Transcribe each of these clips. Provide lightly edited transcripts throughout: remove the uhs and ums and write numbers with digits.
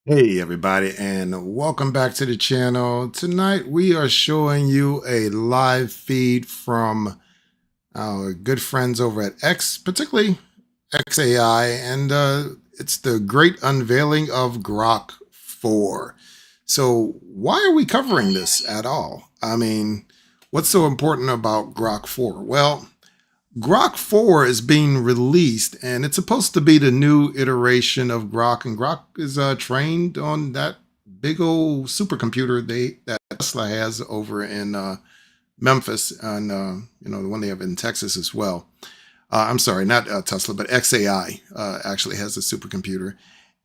Hey everybody, and welcome back to the channel. Tonight we are showing you a live feed from our good friends over at X, particularly xAI, and it's the great unveiling of Grok 4. So why are we covering this at all? I mean, what's so important about Grok 4? Well, Grok 4 is being released, and it's supposed to be the new iteration of Grok. And Grok is trained on that big old supercomputer that Tesla has over in Memphis, and the one they have in Texas as well. I'm sorry, not Tesla, but xAI actually has a supercomputer,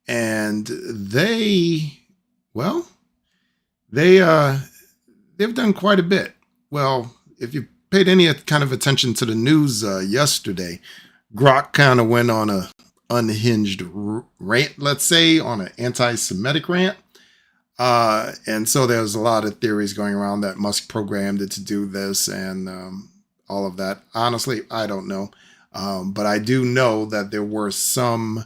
and well, they they've done quite a bit. Well, if you paid any kind of attention to the news yesterday, Grok kind of went on a unhinged rant, let's say, on an anti-Semitic rant. And so there's a lot of theories going around that Musk programmed it to do this and all of that. Honestly, I don't know. But I do know that there were some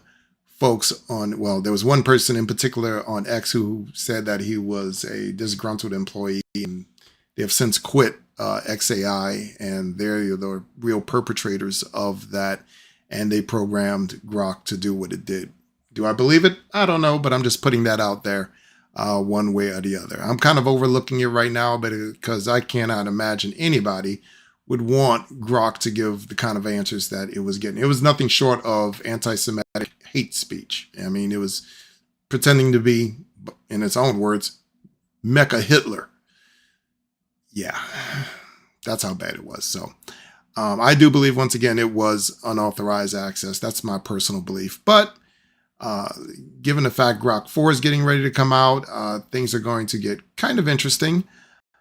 folks well, there was one person in particular on X who said that he was a disgruntled employee, and they have since quit xAI, and they're the real perpetrators of that. And they programmed Grok to do what it did. Do I believe it? I don't know, but I'm just putting that out there one way or the other. I'm kind of overlooking it right now, but because I cannot imagine anybody would want Grok to give the kind of answers that it was getting. It was nothing short of anti-Semitic hate speech. I mean, it was pretending to be, in its own words, Mecha Hitler. Yeah, that's how bad it was. So I do believe, once again, it was unauthorized access. That's my personal belief. But uh, given the fact Grok 4 is getting ready to come out, things are going to get kind of interesting.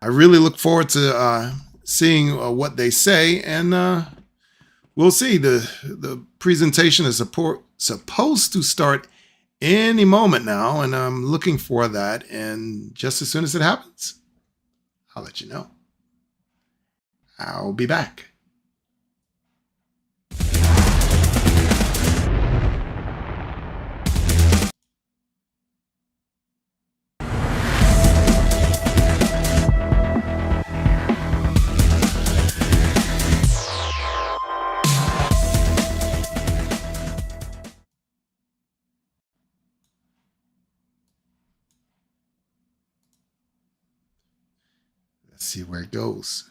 I really look forward to seeing what they say, and we'll see. The presentation is supposed to start any moment now, and I'm looking for that. And just as soon as it happens, I'll let you know. I'll be back. Let's see where it goes.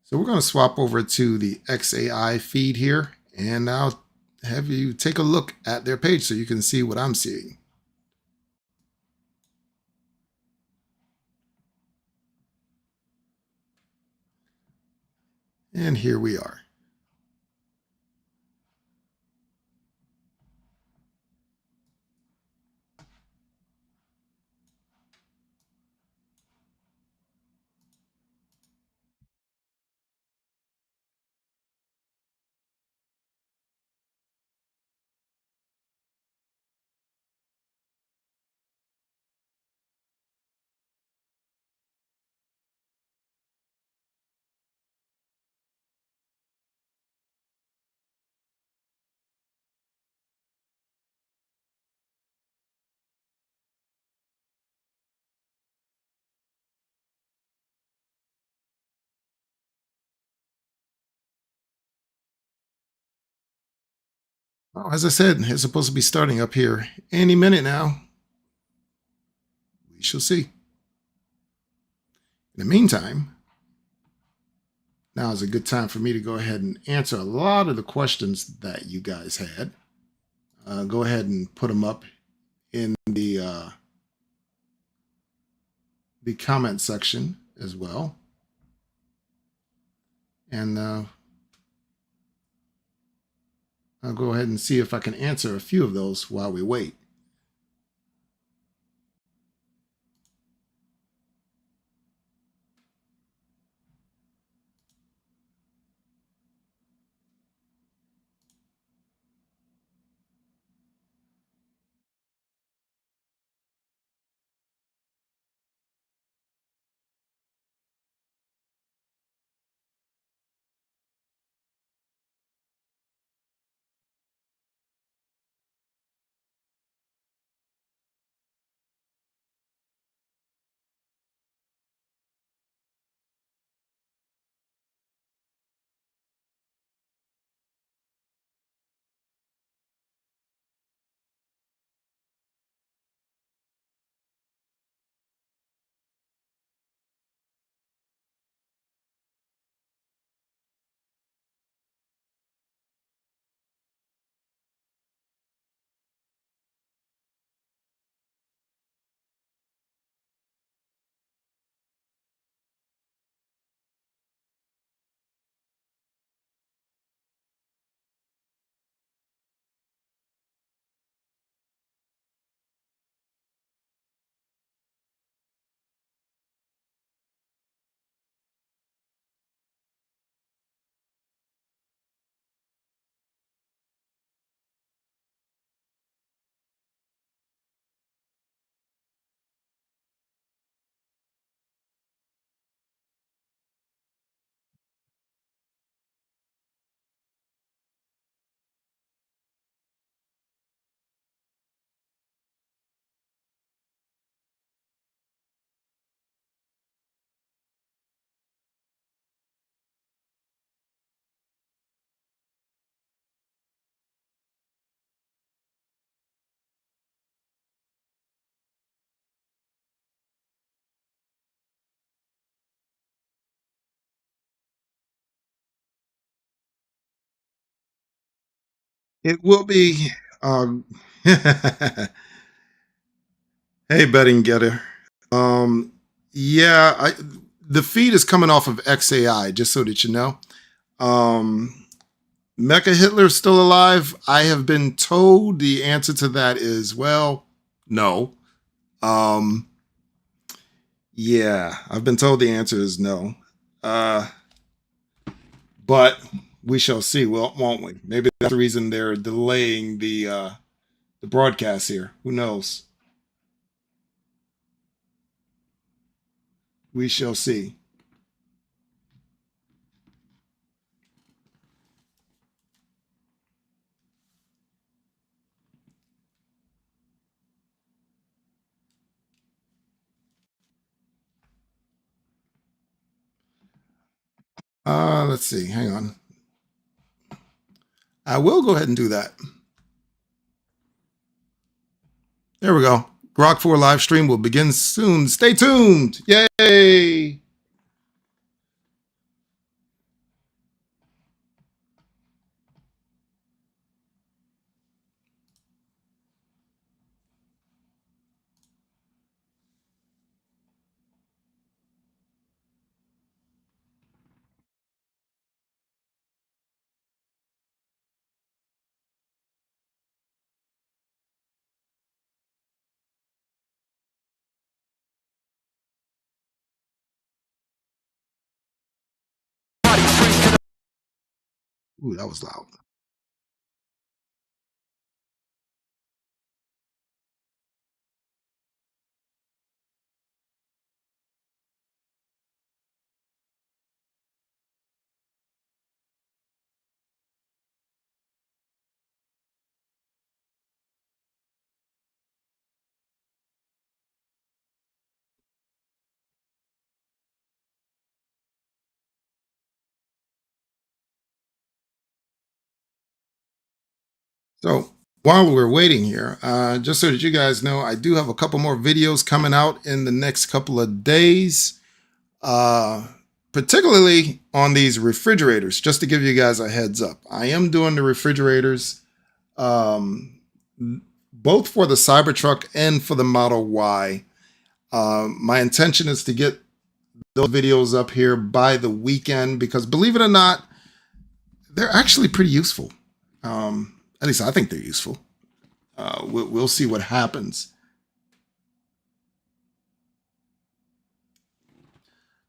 So we're going to swap over to the xAI feed here, and I'll have you take a look at their page so you can see what I'm seeing. And here we are. Well, as I said, it's supposed to be starting up here any minute now. We shall see. In the meantime, now is a good time for me to go ahead and answer a lot of the questions that you guys had. Go ahead and put them up in the comment section as well, and I'll go ahead and see if I can answer a few of those while we wait. It will be. Um, hey, betting getter. Um, yeah, the feed is coming off of xAI, just so that you know. Um, Mecha Hitler's still alive. I have been told the answer to that is, well, no. Um, yeah, I've been told the answer is no. Uh, but we shall see, won't we? Maybe that's the reason they're delaying the broadcast here. Who knows? We shall see. Let's see. Hang on. I will go ahead and do that. There we go. Grok 4 live stream will begin soon. Stay tuned. Yay! Ooh, that was loud. So while we're waiting here, just so that you guys know, I do have a couple more videos coming out in the next couple of days, uh, particularly on these refrigerators, just to give you guys a heads up. I am doing the refrigerators, um, both for the Cybertruck and for the Model Y. My intention is to get those videos up here by the weekend because, believe it or not, they're actually pretty useful. At least I think they're useful. We'll see what happens.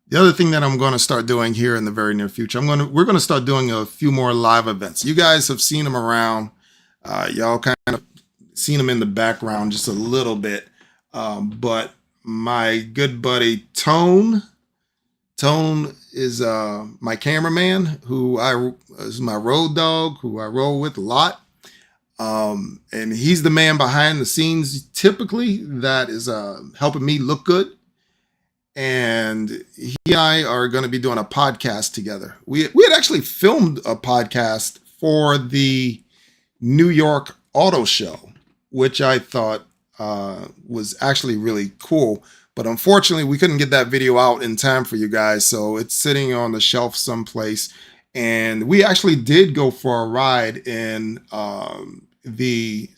The other thing that I'm going to start doing here in the very near future, we're going to start doing a few more live events. You guys have seen them around. Y'all kind of seen them in the background just a little bit. But my good buddy Tone is my cameraman, who is my road dog, who I roll with a lot. And he's the man behind the scenes typically that is helping me look good. And he and I are going to be doing a podcast together. We had actually filmed a podcast for the New York Auto Show, which I thought was actually really cool. But unfortunately, we couldn't get that video out in time for you guys, so it's sitting on the shelf someplace. And we actually did go for a ride in the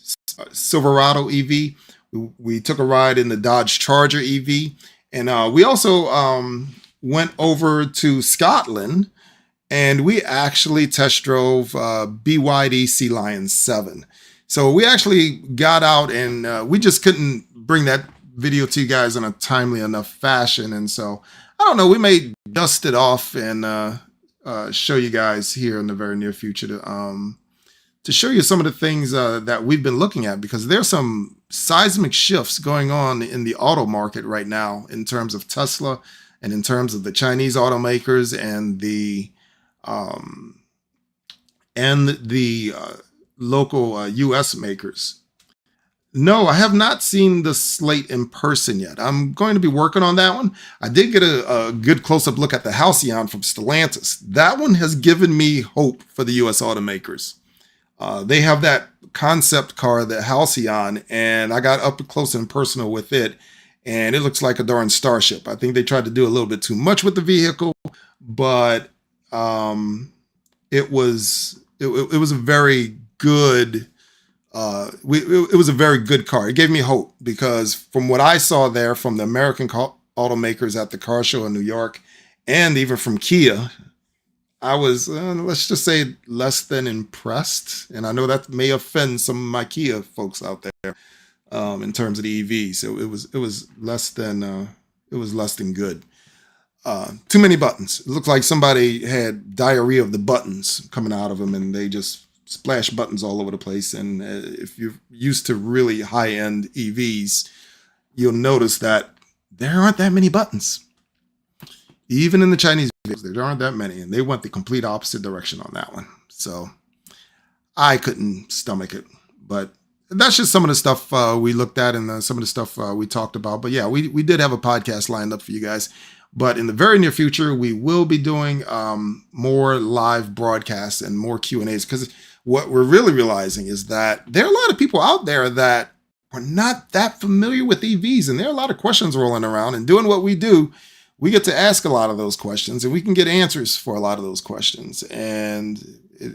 Silverado EV. We took a ride in the Dodge Charger EV, and we also went over to Scotland, and we actually test drove BYD Sea Lion 7. So we actually got out, and we just couldn't bring that video to you guys in a timely enough fashion. And so, I don't know, we may dust it off and show you guys here in the very near future to show you some of the things that we've been looking at, because there's some seismic shifts going on in the auto market right now in terms of Tesla and in terms of the Chinese automakers and the um, local U.S. makers. No, I have not seen the slate in person yet. I'm going to be working on that one. I did get a good close-up look at the Halcyon from Stellantis. That one has given me hope for the U.S. automakers. They have that concept car, the Halcyon, and I got up close and personal with it, and it looks like a darn starship. I think they tried to do a little bit too much with the vehicle, but it was a very good. It was a very good car. It gave me hope because from what I saw there from the American automakers at the car show in New York, and even from Kia, I was, let's just say, less than impressed. And I know that may offend some of my Kia folks out there in terms of the EV. So it was less than good. Too many buttons. It looked like somebody had diarrhea of the buttons coming out of them, and they just splash buttons all over the place. And if you're used to really high end EVs, you'll notice that there aren't that many buttons. Even in the Chinese videos, there aren't that many, and they went the complete opposite direction on that one. So I couldn't stomach it, but that's just some of the stuff we looked at and some of the stuff we talked about. But yeah, we did have a podcast lined up for you guys. But in the very near future, we will be doing more live broadcasts and more Q&As, because what we're really realizing is that there are a lot of people out there that are not that familiar with EVs, and there are a lot of questions rolling around. And doing what we do, we get to ask a lot of those questions, and we can get answers for a lot of those questions. And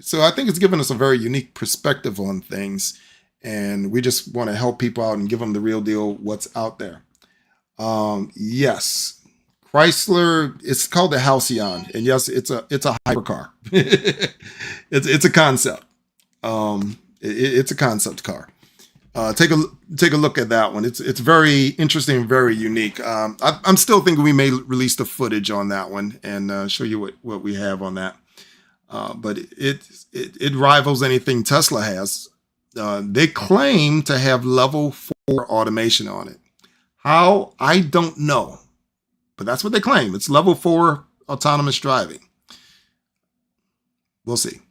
so I think it's given us a very unique perspective on things, and we just want to help people out and give them the real deal, what's out there. Yes. Chrysler, it's called the Halcyon, and yes, it's a hypercar. It's a concept. It's a concept car. Take a look at that one. It's very interesting, very unique. I'm still thinking we may release the footage on that one and show you what we have on that. But it rivals anything Tesla has. They claim to have level 4 automation on it. How? I don't know. But that's what they claim. It's level 4 autonomous driving. We'll see.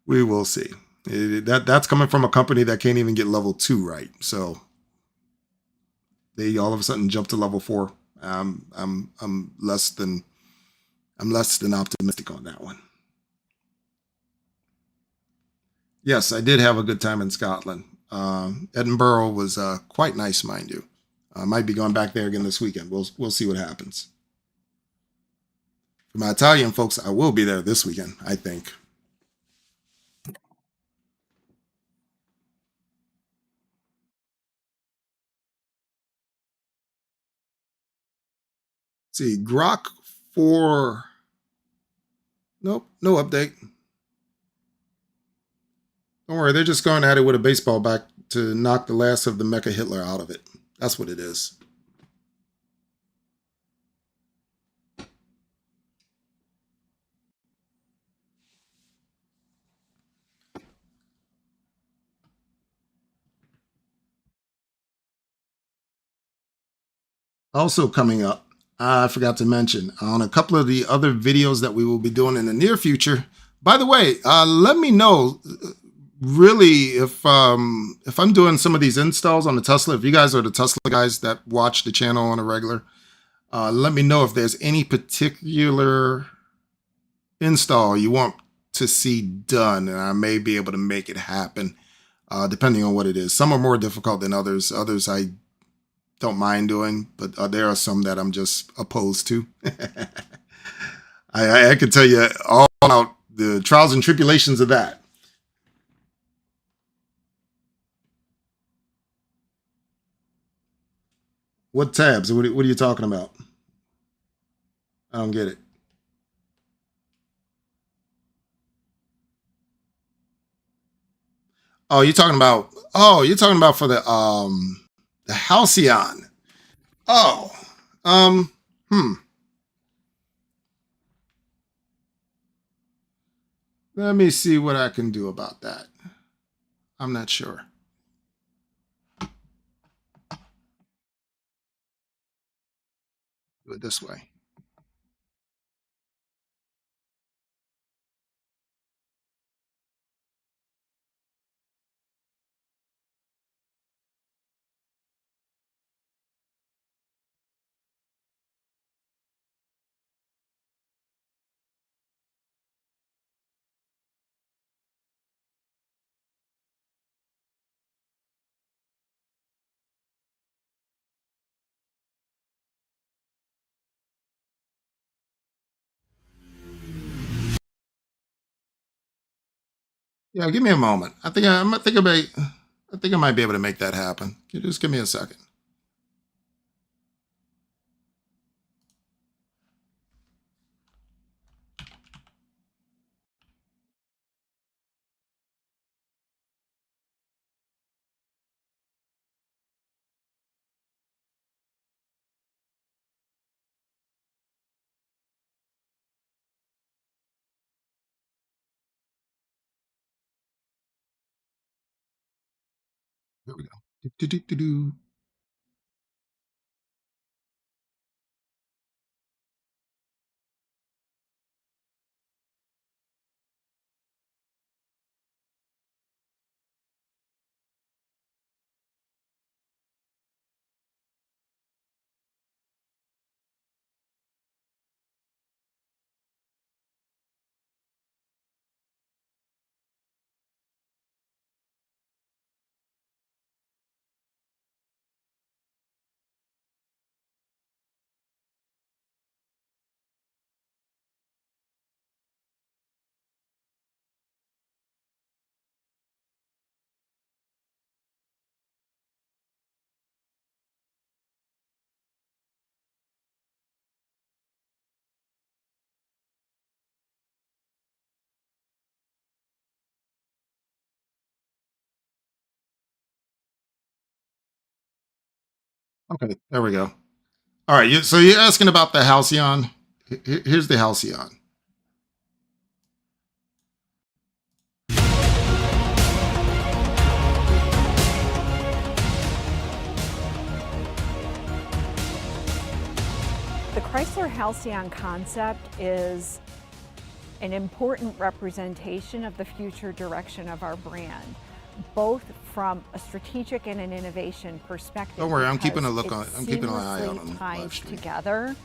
We will see. That's coming from a company that can't even get level 2 right. So they all of a sudden jump to level 4. I'm less than optimistic on that one. Yes, I did have a good time in Scotland. Edinburgh was quite nice, mind you. I might be going back there again this weekend. We'll see what happens. For my Italian folks, I will be there this weekend, I think. See, Grok 4. Nope, no update. Don't worry, they're just going at it with a baseball bat to knock the last of the Mecha Hitler out of it. That's what it is. Also coming up, I forgot to mention on a couple of the other videos that we will be doing in the near future. By the way, let me know really if I'm doing some of these installs on the Tesla. If you guys are the Tesla guys that watch the channel on a regular, let me know if there's any particular install you want to see done, and I may be able to make it happen depending on what it is. Some are more difficult than others. Others I don't mind doing, but there are some that I'm just opposed to. I can tell you all about the trials and tribulations of that. What tabs? What are you talking about? I don't get it. You're talking about for the Halcyon. Oh. Um hmm. Let me see what I can do about that. I'm not sure. Do it this way. Yeah, give me a moment. I think I might be able to make that happen. Can you just give me a second? Here we go. Do. Okay, there we go. All right, so you're asking about the Halcyon. Here's the Halcyon. The Chrysler Halcyon concept is an important representation of the future direction of our brand, both from a strategic and an innovation perspective. Don't worry, I'm keeping a because look on. it I'm keeping an eye out on the ties live stream. together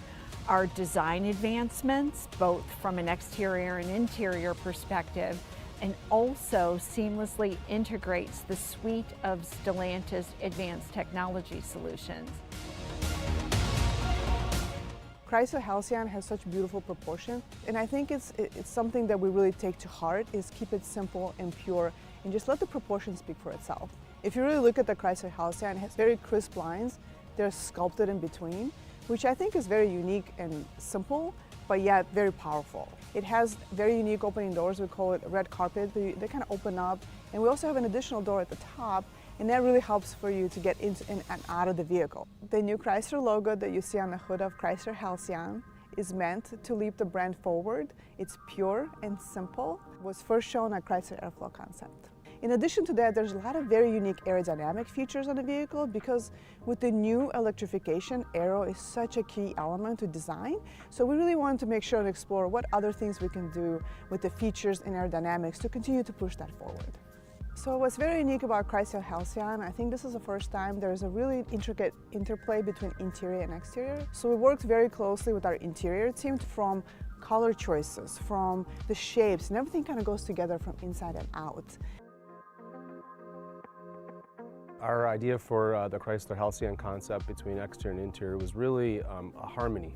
our design advancements, both from an exterior and interior perspective, and also seamlessly integrates the suite of Stellantis advanced technology solutions. Chrysler Halcyon has such beautiful proportion, and I think it's something that we really take to heart, is keep it simple and pure and just let the proportion speak for itself. If you really look at the Chrysler Halcyon, it has very crisp lines. They're sculpted in between, which I think is very unique and simple, but yet very powerful. It has very unique opening doors. We call it red carpet. They kind of open up, and we also have an additional door at the top, and that really helps for you to get into and out of the vehicle. The new Chrysler logo that you see on the hood of Chrysler Halcyon is meant to leap the brand forward. It's pure and simple. It was first shown at Chrysler Airflow concept. In addition to that, there's a lot of very unique aerodynamic features on the vehicle, because with the new electrification, aero is such a key element to design. So we really wanted to make sure and explore what other things we can do with the features and aerodynamics to continue to push that forward. So what's very unique about Chrysler Halcyon, I think this is the first time there's a really intricate interplay between interior and exterior. So we worked very closely with our interior team from color choices, from the shapes, and everything kind of goes together from inside and out. Our idea for the Chrysler Halcyon concept between exterior and interior was really a harmony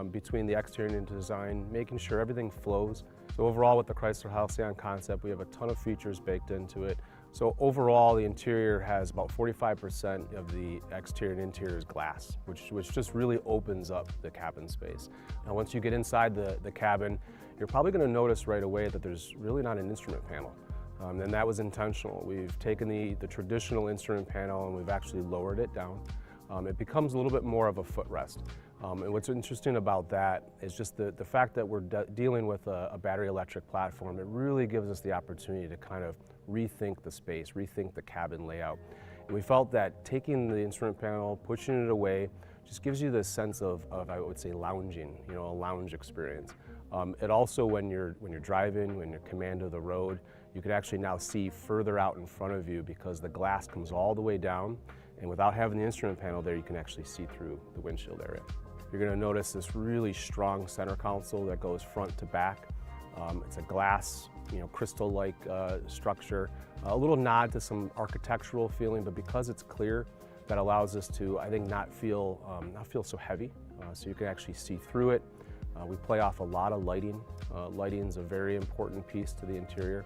between the exterior and design, making sure everything flows. So overall with the Chrysler Halcyon concept, we have a ton of features baked into it. So overall, the interior has about 45% of the exterior and interior is glass, which just really opens up the cabin space. Now once you get inside the cabin, you're probably going to notice right away that there's really not an instrument panel. And that was intentional. We've taken the traditional instrument panel and we've actually lowered it down. It becomes a little bit more of a footrest. And what's interesting about that is just the fact that we're dealing with a battery electric platform. It really gives us the opportunity to kind of rethink the space, rethink the cabin layout. And we felt that taking the instrument panel, pushing it away, just gives you this sense of I would say, lounging, a lounge experience. It also, when you're driving, when you're command of the road, you can actually now see further out in front of you because the glass comes all the way down, and without having the instrument panel there, you can actually see through the windshield area. You're going to notice this really strong center console that goes front to back. It's a glass, crystal-like structure, a little nod to some architectural feeling, but because it's clear, that allows us to, I think, not feel so heavy, so you can actually see through it. We play off a lot of lighting. Lighting is a very important piece to the interior.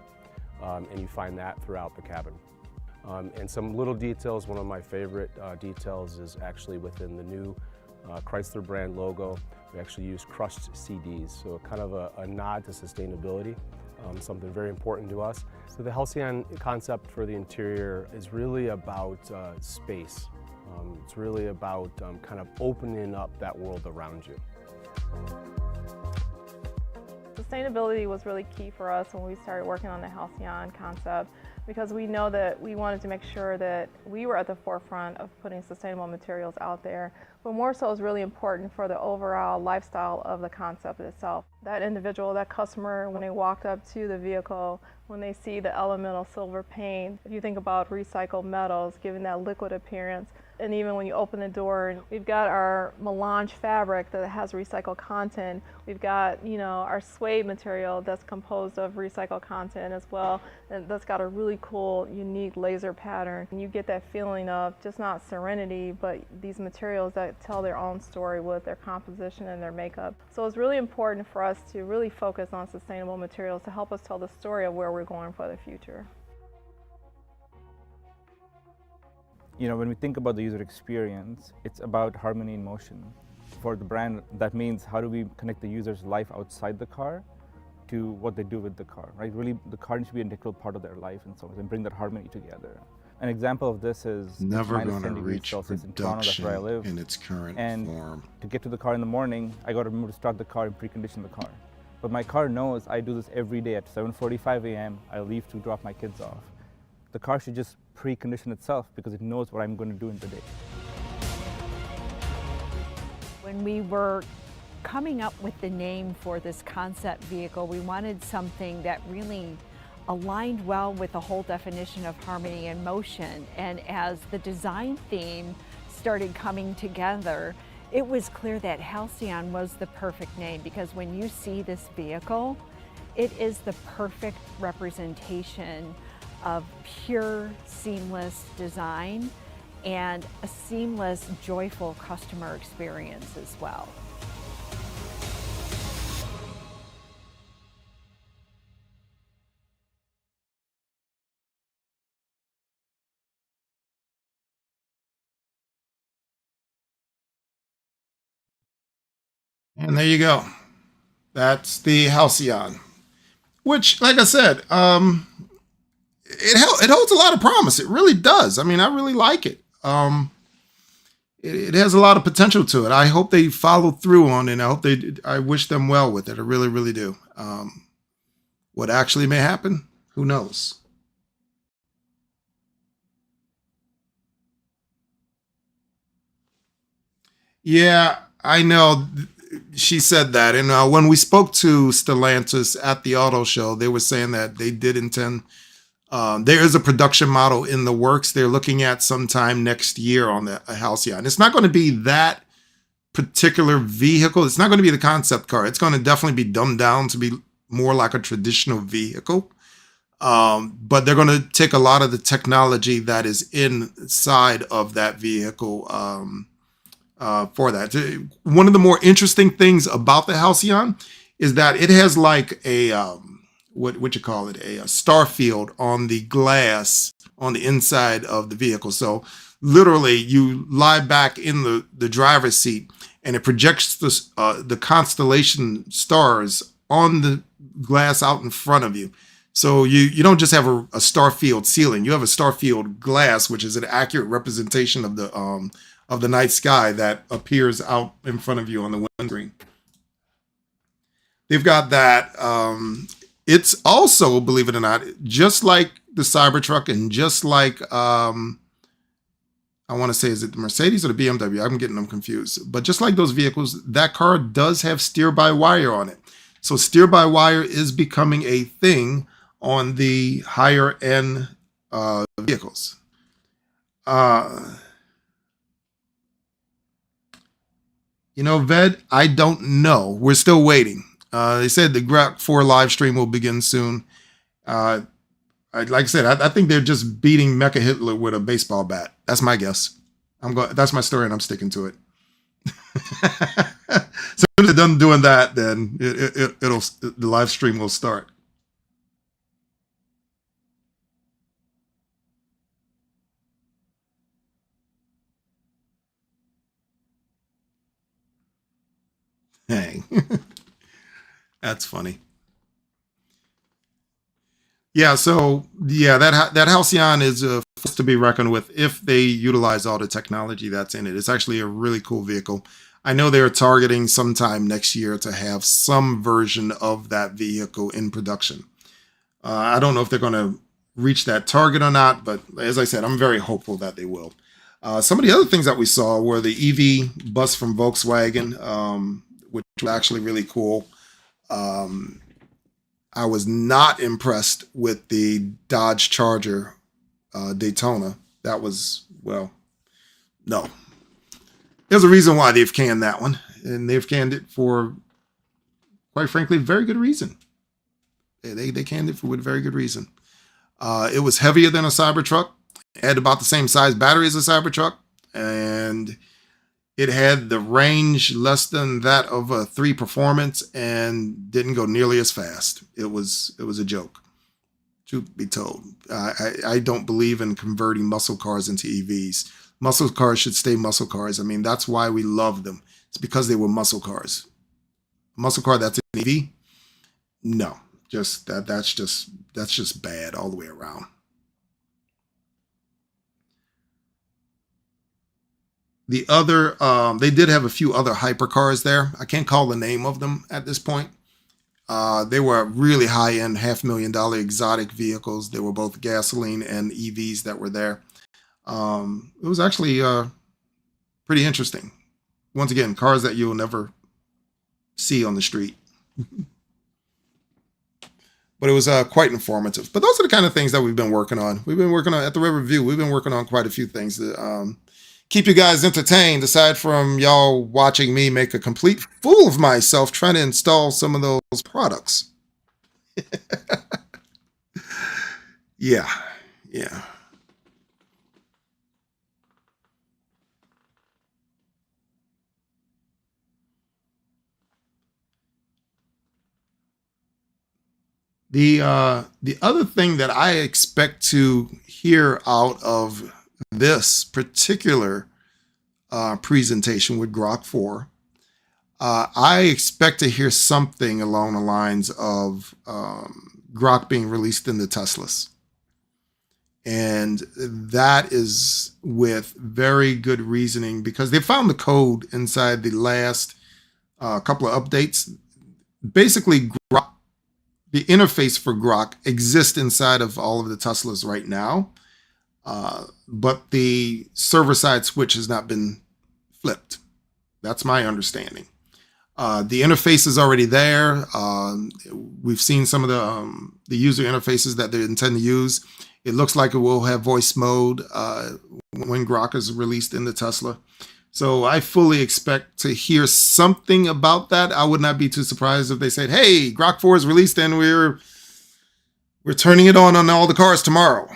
and you find that throughout the cabin. And some little details, one of my favorite details is actually within the new Chrysler brand logo. We actually use crushed CDs, so kind of a nod to sustainability, something very important to us. So the Halcyon concept for the interior is really about space. It's really about kind of opening up that world around you. Sustainability was really key for us when we started working on the Halcyon concept, because we know that we wanted to make sure that we were at the forefront of putting sustainable materials out there, but more so is really important for the overall lifestyle of the concept itself. That individual, that customer, when they walked up to the vehicle, when they see the elemental silver paint, if you think about recycled metals, giving that liquid appearance, and even when you open the door, we've got our melange fabric that has recycled content. We've got, our suede material that's composed of recycled content as well, and that's got a really cool, unique laser pattern. And you get that feeling of just not serenity, but these materials that tell their own story with their composition and their makeup. So it's really important for us to really focus on sustainable materials to help us tell the story of where we're going for the future. When we think about the user experience, it's about harmony in motion. For the brand, that means how do we connect the user's life outside the car to what they do with the car, right? Really, the car needs to be an integral part of their life and so on, and bring that harmony together. An example of this is never going to -10 reach Celsius in Toronto, that's where I production live. in its current And form. to get to the car in the morning, I got to remember to start the car and precondition the car. But my car knows I do this every day at 7:45 a.m. I leave to drop my kids off. The car should just precondition itself because it knows what I'm going to do in the day. When we were coming up with the name for this concept vehicle, we wanted something that really aligned well with the whole definition of harmony and motion. And as the design theme started coming together, it was clear that Halcyon was the perfect name, because when you see this vehicle, it is the perfect representation of pure, seamless design and a seamless, joyful customer experience as well. And there you go. That's the Halcyon, which, like I said, it holds a lot of promise. It really does. I mean, I really like it. It has a lot of potential to it. I hope they follow through on it. I wish them well with it. I really, really do. What actually may happen, who knows? Yeah, I know. She said that. And when we spoke to Stellantis at the auto show, they were saying that they did intend. There is a production model in the works. They're looking at sometime next year on the Halcyon. It's not going to be that particular vehicle. It's not going to be the concept car. It's going to definitely be dumbed down to be more like a traditional vehicle. But they're going to take a lot of the technology that is inside of that vehicle for that. One of the more interesting things about the Halcyon is that it has like a what you call it, a star field on the glass on the inside of the vehicle. So literally you lie back in the driver's seat and it projects the constellation stars on the glass out in front of you. So you don't just have a star field ceiling, you have a star field glass, which is an accurate representation of the night sky that appears out in front of you on the windscreen. They've got that. It's also, believe it or not, just like the Cybertruck and just like, I want to say, is it the Mercedes or the BMW? I'm getting them confused. But just like those vehicles, that car does have steer-by-wire on it. So steer-by-wire is becoming a thing on the higher-end vehicles. Ved, I don't know. We're still waiting. They said the Grok 4 live stream will begin soon. Like I said, I think they're just beating Mecha Hitler with a baseball bat. That's my guess. That's my story, and I'm sticking to it. So if they're done doing that, then the live stream will start. That's funny. Yeah, so yeah, that Halcyon is a force to be reckoned with if they utilize all the technology that's in it. It's actually a really cool vehicle. I know they're targeting sometime next year to have some version of that vehicle in production. I don't know if they're going to reach that target or not, but as I said, I'm very hopeful that they will. Some of the other things that we saw were the EV bus from Volkswagen, which was actually really cool. I was not impressed with the Dodge Charger Daytona. That was, well, no. There's a reason why they've canned that one, and they've canned it for, quite frankly, very good reason. They canned it for with very good reason. It was heavier than a Cybertruck, had about the same size battery as a Cybertruck, and it had the range less than that of a 3 Performance and didn't go nearly as fast. It was a joke, truth be told. I don't believe in converting muscle cars into EVs. Muscle cars should stay muscle cars. I mean, that's why we love them. It's because they were muscle cars. A muscle car that's an EV? No, that's just bad all the way around. The other, they did have a few other hypercars there. I can't call the name of them at this point. They were really high-end, $500,000 exotic vehicles. They were both gasoline and EVs that were there. It was actually pretty interesting. Once again, cars that you'll never see on the street. But it was quite informative. But those are the kind of things that we've been working on. We've been working on, at the River View, we've been working on quite a few things that keep you guys entertained, aside from y'all watching me make a complete fool of myself trying to install some of those products. Yeah. The other thing that I expect to hear out of this particular presentation with Grok 4, I expect to hear something along the lines of Grok being released in the Teslas. And that is with very good reasoning, because they found the code inside the last couple of updates. Basically, Grok, the interface for Grok exists inside of all of the Teslas right now, but the server-side switch has not been flipped. That's my understanding. The interface is already there. We've seen some of the user interfaces that they intend to use. It looks like it will have voice mode when Grok is released in the Tesla. So I fully expect to hear something about that. I would not be too surprised if they said, hey, Grok 4 is released and we're turning it on all the cars tomorrow.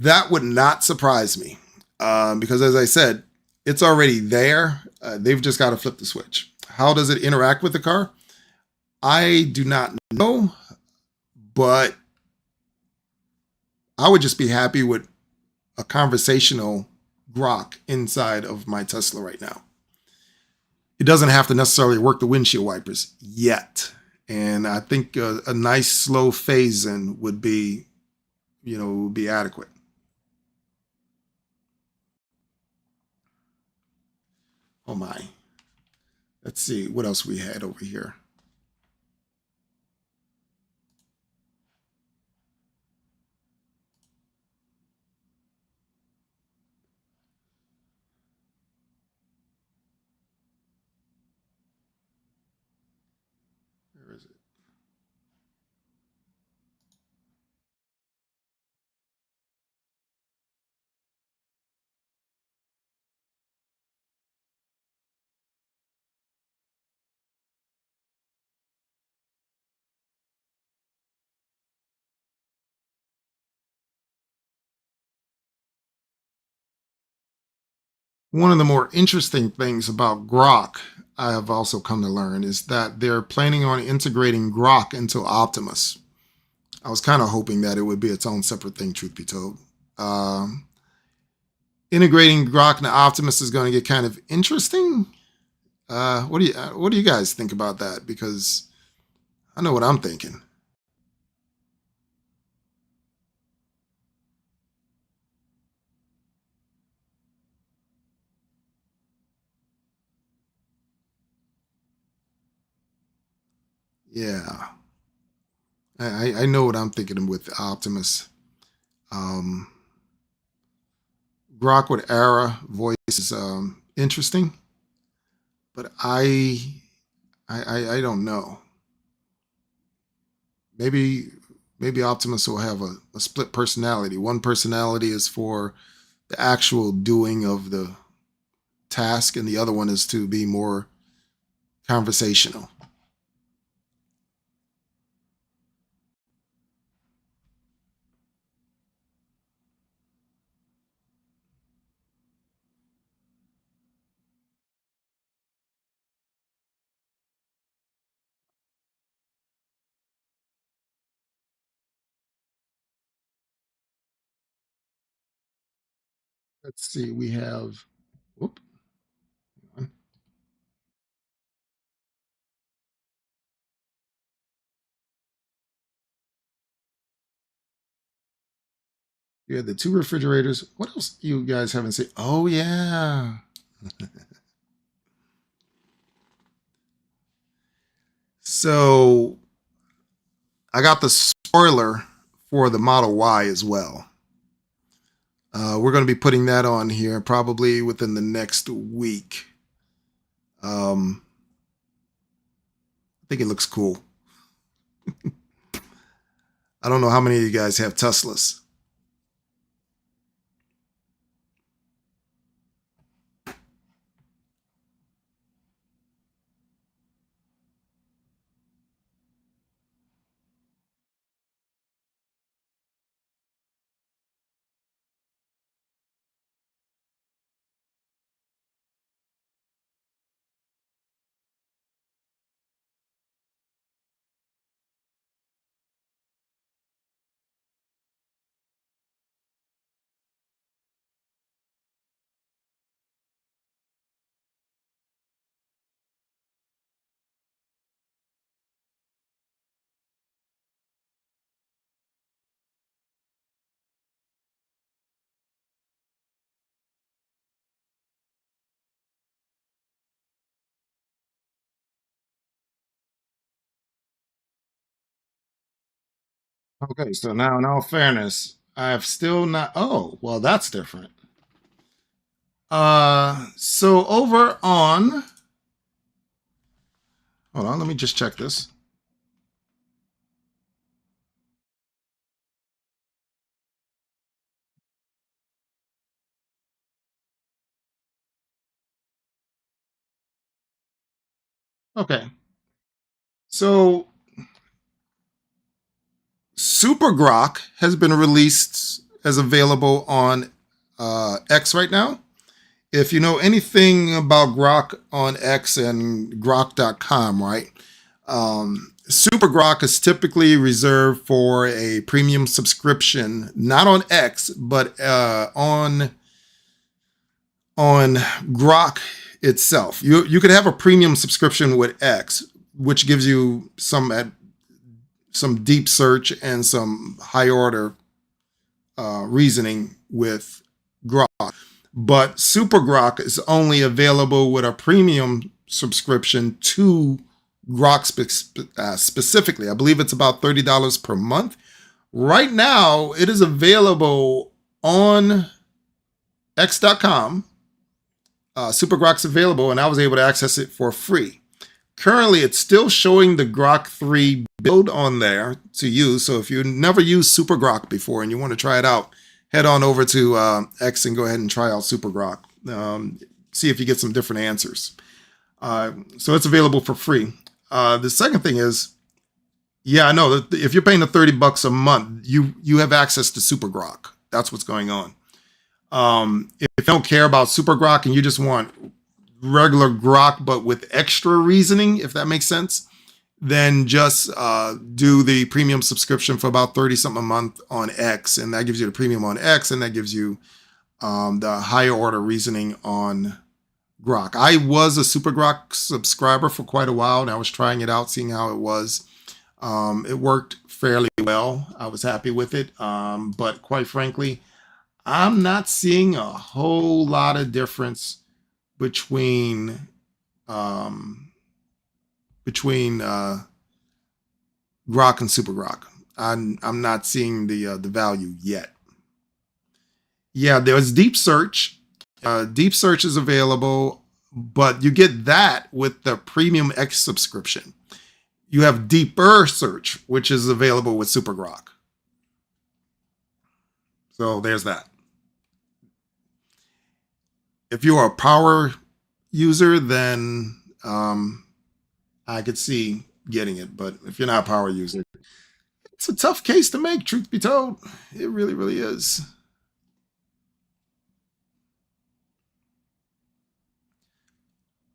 That would not surprise me because, as I said, it's already there. They've just got to flip the switch. How does it interact with the car? I do not know, but I would just be happy with a conversational Grok inside of my Tesla right now. It doesn't have to necessarily work the windshield wipers yet. And I think a nice slow phase in would be, would be adequate. Oh my. Let's see what else we had over here. Where is it? One of the more interesting things about Grok, I have also come to learn, is that they're planning on integrating Grok into Optimus. I was kind of hoping that it would be its own separate thing, truth be told. Integrating Grok into Optimus is going to get kind of interesting. What do you guys think about that? Because I know what I'm thinking. Yeah, I know what I'm thinking with Optimus. Um, Grok with Era voice is interesting, but I don't know. Maybe maybe Optimus will have a split personality. One personality is for the actual doing of the task, and the other one is to be more conversational. Let's see. We have. Whoop, you had the two refrigerators. What else you guys haven't seen? Oh yeah. So I got the spoiler for the Model Y as well. We're going to be putting that on here probably within the next week. I think it looks cool. I don't know how many of you guys have Teslas. Okay, so now in all fairness, I've still not. Oh, well, that's different. So over on. Hold on, let me just check this. Okay, so Super Grok has been released as available on X right now. If you know anything about Grok on X and Grok.com, right? Super Grok is typically reserved for a premium subscription, not on X, but on Grok itself. You could have a premium subscription with X, which gives you some deep search and some high order reasoning with Grok. But Super Grok is only available with a premium subscription to Grok specifically. I believe it's about $30 per month. Right now, it is available on X.com. Super Grok's available, and I was able to access it for free. Currently, it's still showing the Grok 3 build on there to use. So if you've never used Super Grok before and you want to try it out, head on over to X and go ahead and try out Super Grok. See if you get some different answers. So it's available for free. The second thing is, yeah, I know that if you're paying the $30 a month, you have access to Super Grok. That's what's going on. If you don't care about Super Grok and you just want regular Grok but with extra reasoning, if that makes sense, then just do the premium subscription for about 30 something a month on X, and that gives you the premium on X, and that gives you the higher order reasoning on Grok. I was a Super Grok subscriber for quite a while, and I was trying it out, seeing how it was. It worked fairly well. I was happy with it. But quite frankly, I'm not seeing a whole lot of difference between um, Grok and Super Grok. I'm not seeing the value yet. Yeah, there's deep search. Deep search is available, but you get that with the Premium X subscription. You have deeper search, which is available with Super Grok. So there's that. If you're a power user, then I could see getting it. But if you're not a power user, it's a tough case to make, truth be told. It really, really is.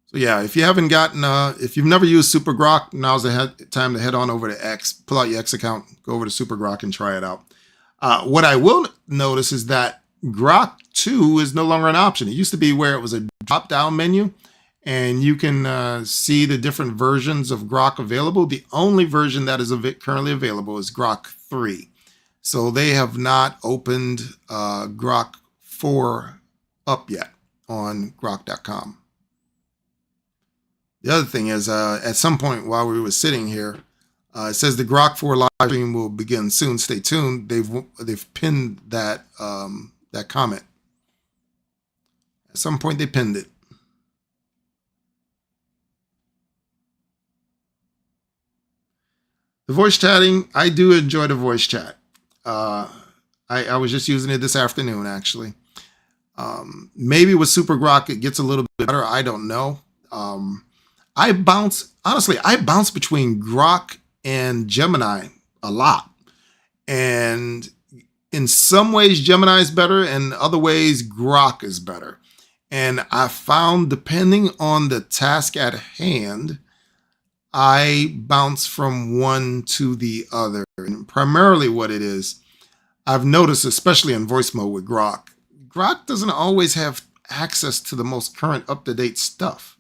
So yeah, if you haven't gotten, if you've never used Super Grok, now's the time to head on over to X, pull out your X account, go over to Super Grok and try it out. What I will notice is that Grok 2 is no longer an option. It used to be where it was a drop-down menu, and you can see the different versions of Grok available. The only version that is currently available is Grok 3. So they have not opened Grok 4 up yet on grok.com. The other thing is, at some point while we were sitting here, it says the Grok 4 live stream will begin soon. Stay tuned. They've pinned that that comment. At some point, they pinned it. The voice chatting, I do enjoy the voice chat. I was just using it this afternoon, actually. Maybe with Super Grok, it gets a little bit better. I don't know. I bounce between Grok and Gemini a lot. And in some ways, Gemini is better, and other ways, Grok is better. And I found, depending on the task at hand, I bounce from one to the other. And primarily what it is, I've noticed, especially in voice mode with Grok, Grok doesn't always have access to the most current up-to-date stuff,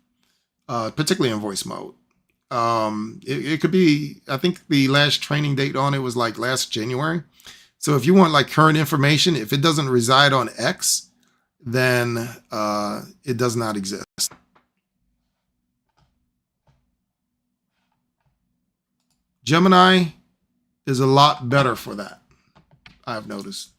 particularly in voice mode. It could be, I think the last training date on it was like last January. So if you want like current information, if it doesn't reside on X, then it does not exist. Gemini is a lot better for that, I've noticed.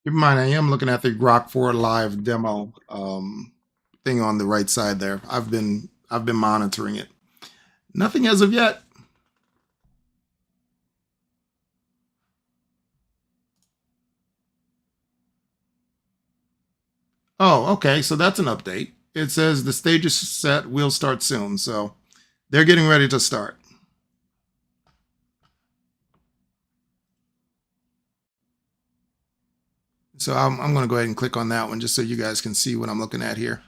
Keep in mind, I am looking at the Grok 4 live demo thing on the right side there. I've been monitoring it. Nothing as of yet. Oh, okay. So that's an update. It says the stage is set. We'll start soon. So they're getting ready to start. So I'm going to go ahead and click on that one just so you guys can see what I'm looking at here.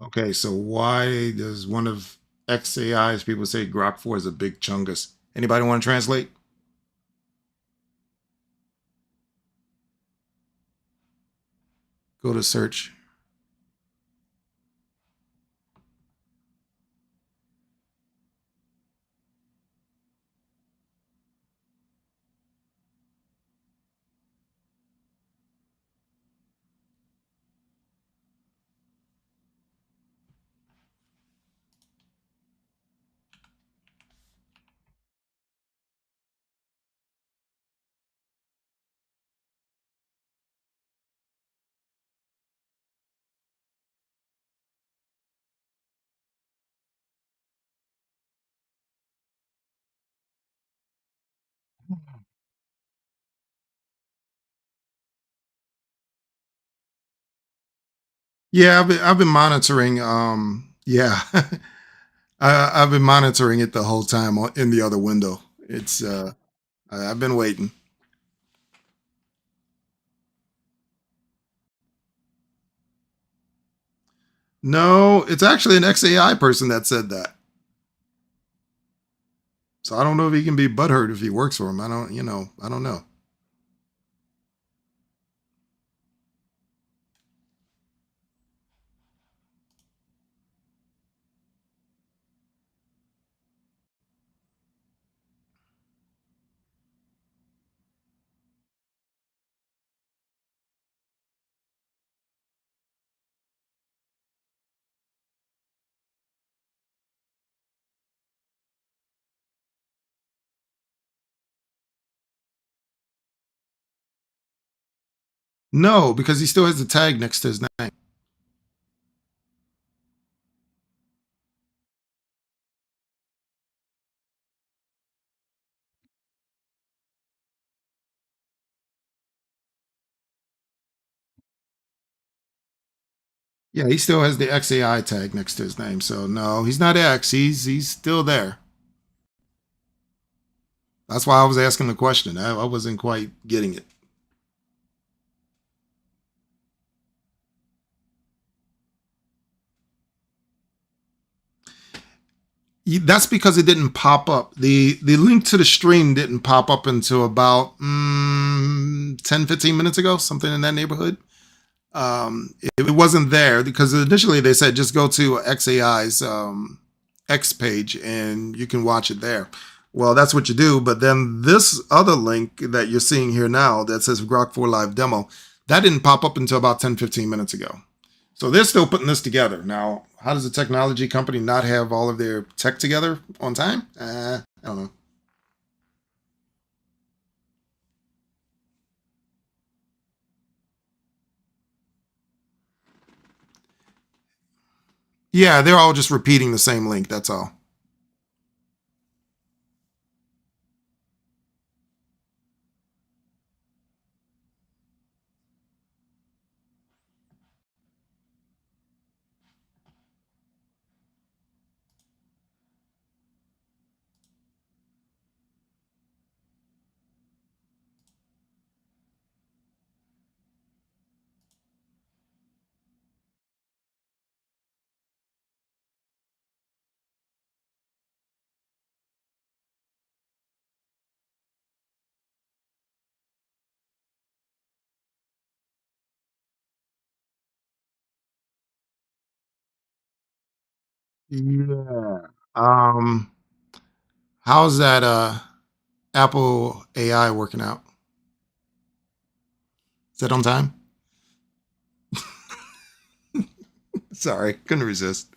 Okay, so why does one of xAI's people say Grok 4 is a big chungus? Anybody want to translate? Go to search. Yeah, I've been monitoring. Yeah, I've been monitoring it the whole time in the other window. It's I've been waiting. No, it's actually an xAI person that said that. So I don't know if he can be butthurt if he works for him. I don't, I don't know. No, because he still has the tag next to his name. Yeah, he still has the xAI tag next to his name. So no, he's not X. He's still there. That's why I was asking the question. I wasn't quite getting it. That's because it didn't pop up. The link to the stream didn't pop up until about 10, 15 minutes ago, something in that neighborhood. It wasn't there because initially they said just go to xAI's X page and you can watch it there. Well, that's what you do. But then this other link that you're seeing here now that says Grok 4 Live Demo, that didn't pop up until about 10, 15 minutes ago. So they're still putting this together. Now, how does a technology company not have all of their tech together on time? I don't know. Yeah, they're all just repeating the same link. That's all. Yeah. Um, how's that Apple AI working out? Is that on time? Sorry, couldn't resist.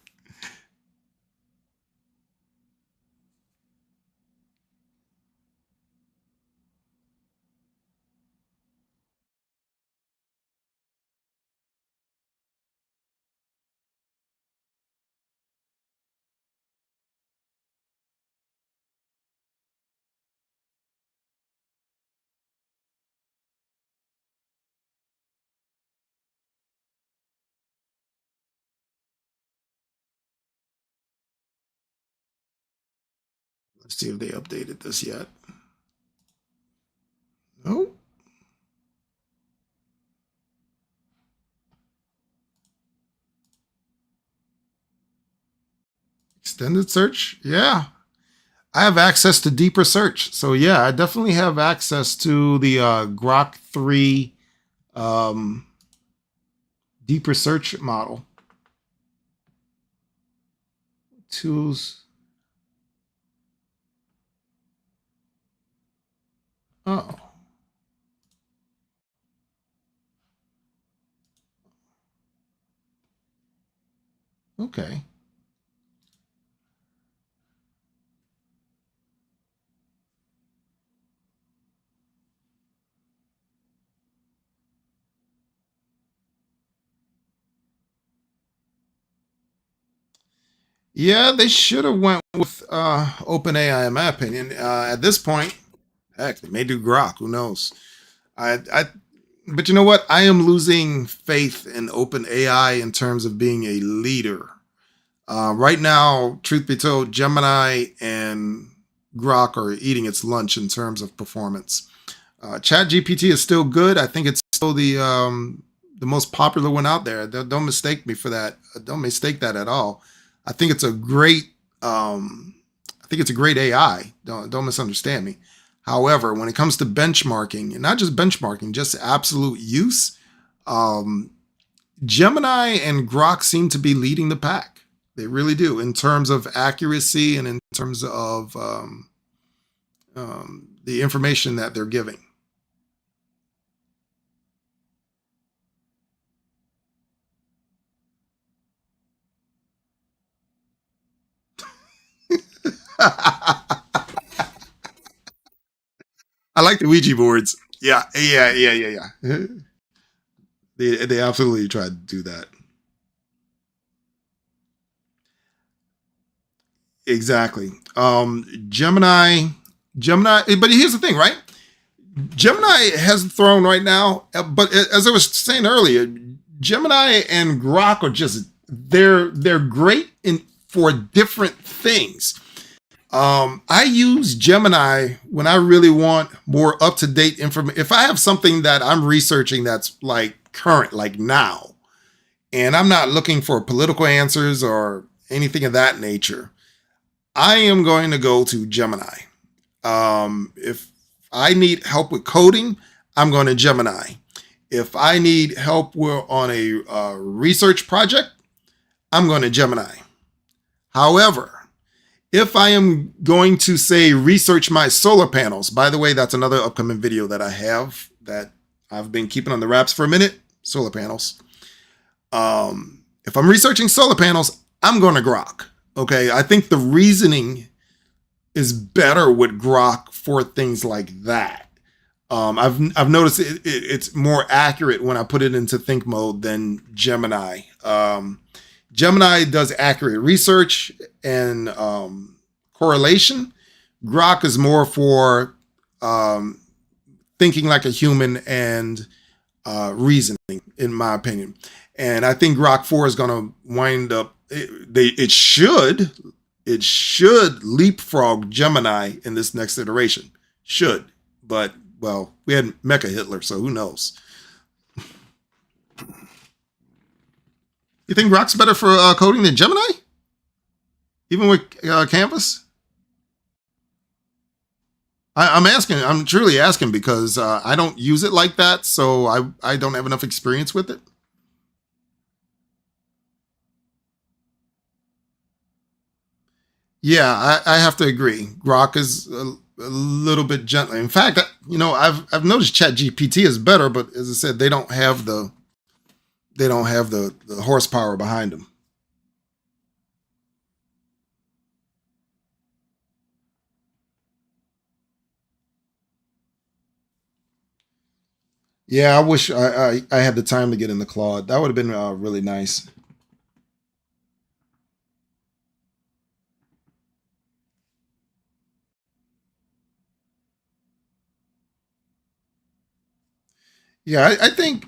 Let's see if they updated this yet. Oh, extended search. Yeah, I have access to deeper search. So yeah, I definitely have access to the Grok 3 um, Deeper search model. Tools. Oh. Okay. Yeah, they should have went with OpenAI, in my opinion. At this point, heck, they may do Grok. Who knows? I, but you know what? I am losing faith in OpenAI in terms of being a leader. Right now, truth be told, Gemini and Grok are eating its lunch in terms of performance. ChatGPT is still good. I think it's still the most popular one out there. Don't mistake me for that. Don't mistake that at all. I think it's a great. I think it's a great AI. Don't misunderstand me. However, when it comes to benchmarking, and not just benchmarking, just absolute use, Gemini and Grok seem to be leading the pack. They really do in terms of accuracy and in terms of the information that they're giving. I like the Ouija boards. Yeah. They absolutely tried to do that. Exactly. Gemini. But here's the thing, right? Gemini has the throne right now, but as I was saying earlier, Gemini and Grok are just they're great for different things. I use Gemini when I really want more up to date information. If I have something that I'm researching that's like current, like now, and I'm not looking for political answers or anything of that nature, I am going to go to Gemini. If I need help with coding, I'm going to Gemini. If I need help on a research project, I'm going to Gemini. However, if I am going to say research my solar panels, by the way, that's another upcoming video that I have that I've been keeping on the wraps for a minute, solar panels. If I'm researching solar panels, I'm going to Grok. Okay, I think the reasoning is better with Grok for things like that. I've noticed it's more accurate when I put it into think mode than Gemini. Gemini does accurate research and correlation. Grok is more for thinking like a human and reasoning, in my opinion. And I think Grok 4 is going to wind up. It should leapfrog Gemini in this next iteration. Should, but well, we had Mecha Hitler, so who knows? You think Grok's better for coding than Gemini? Even with Canvas? I'm truly asking because I don't use it like that, so I don't have enough experience with it. Yeah, I have to agree. Grok is a little bit gentler. In fact, I've noticed ChatGPT is better, but as I said, they don't have the horsepower behind them. Yeah, I wish I had the time to get in the Claude. That would have been really nice. Yeah, I think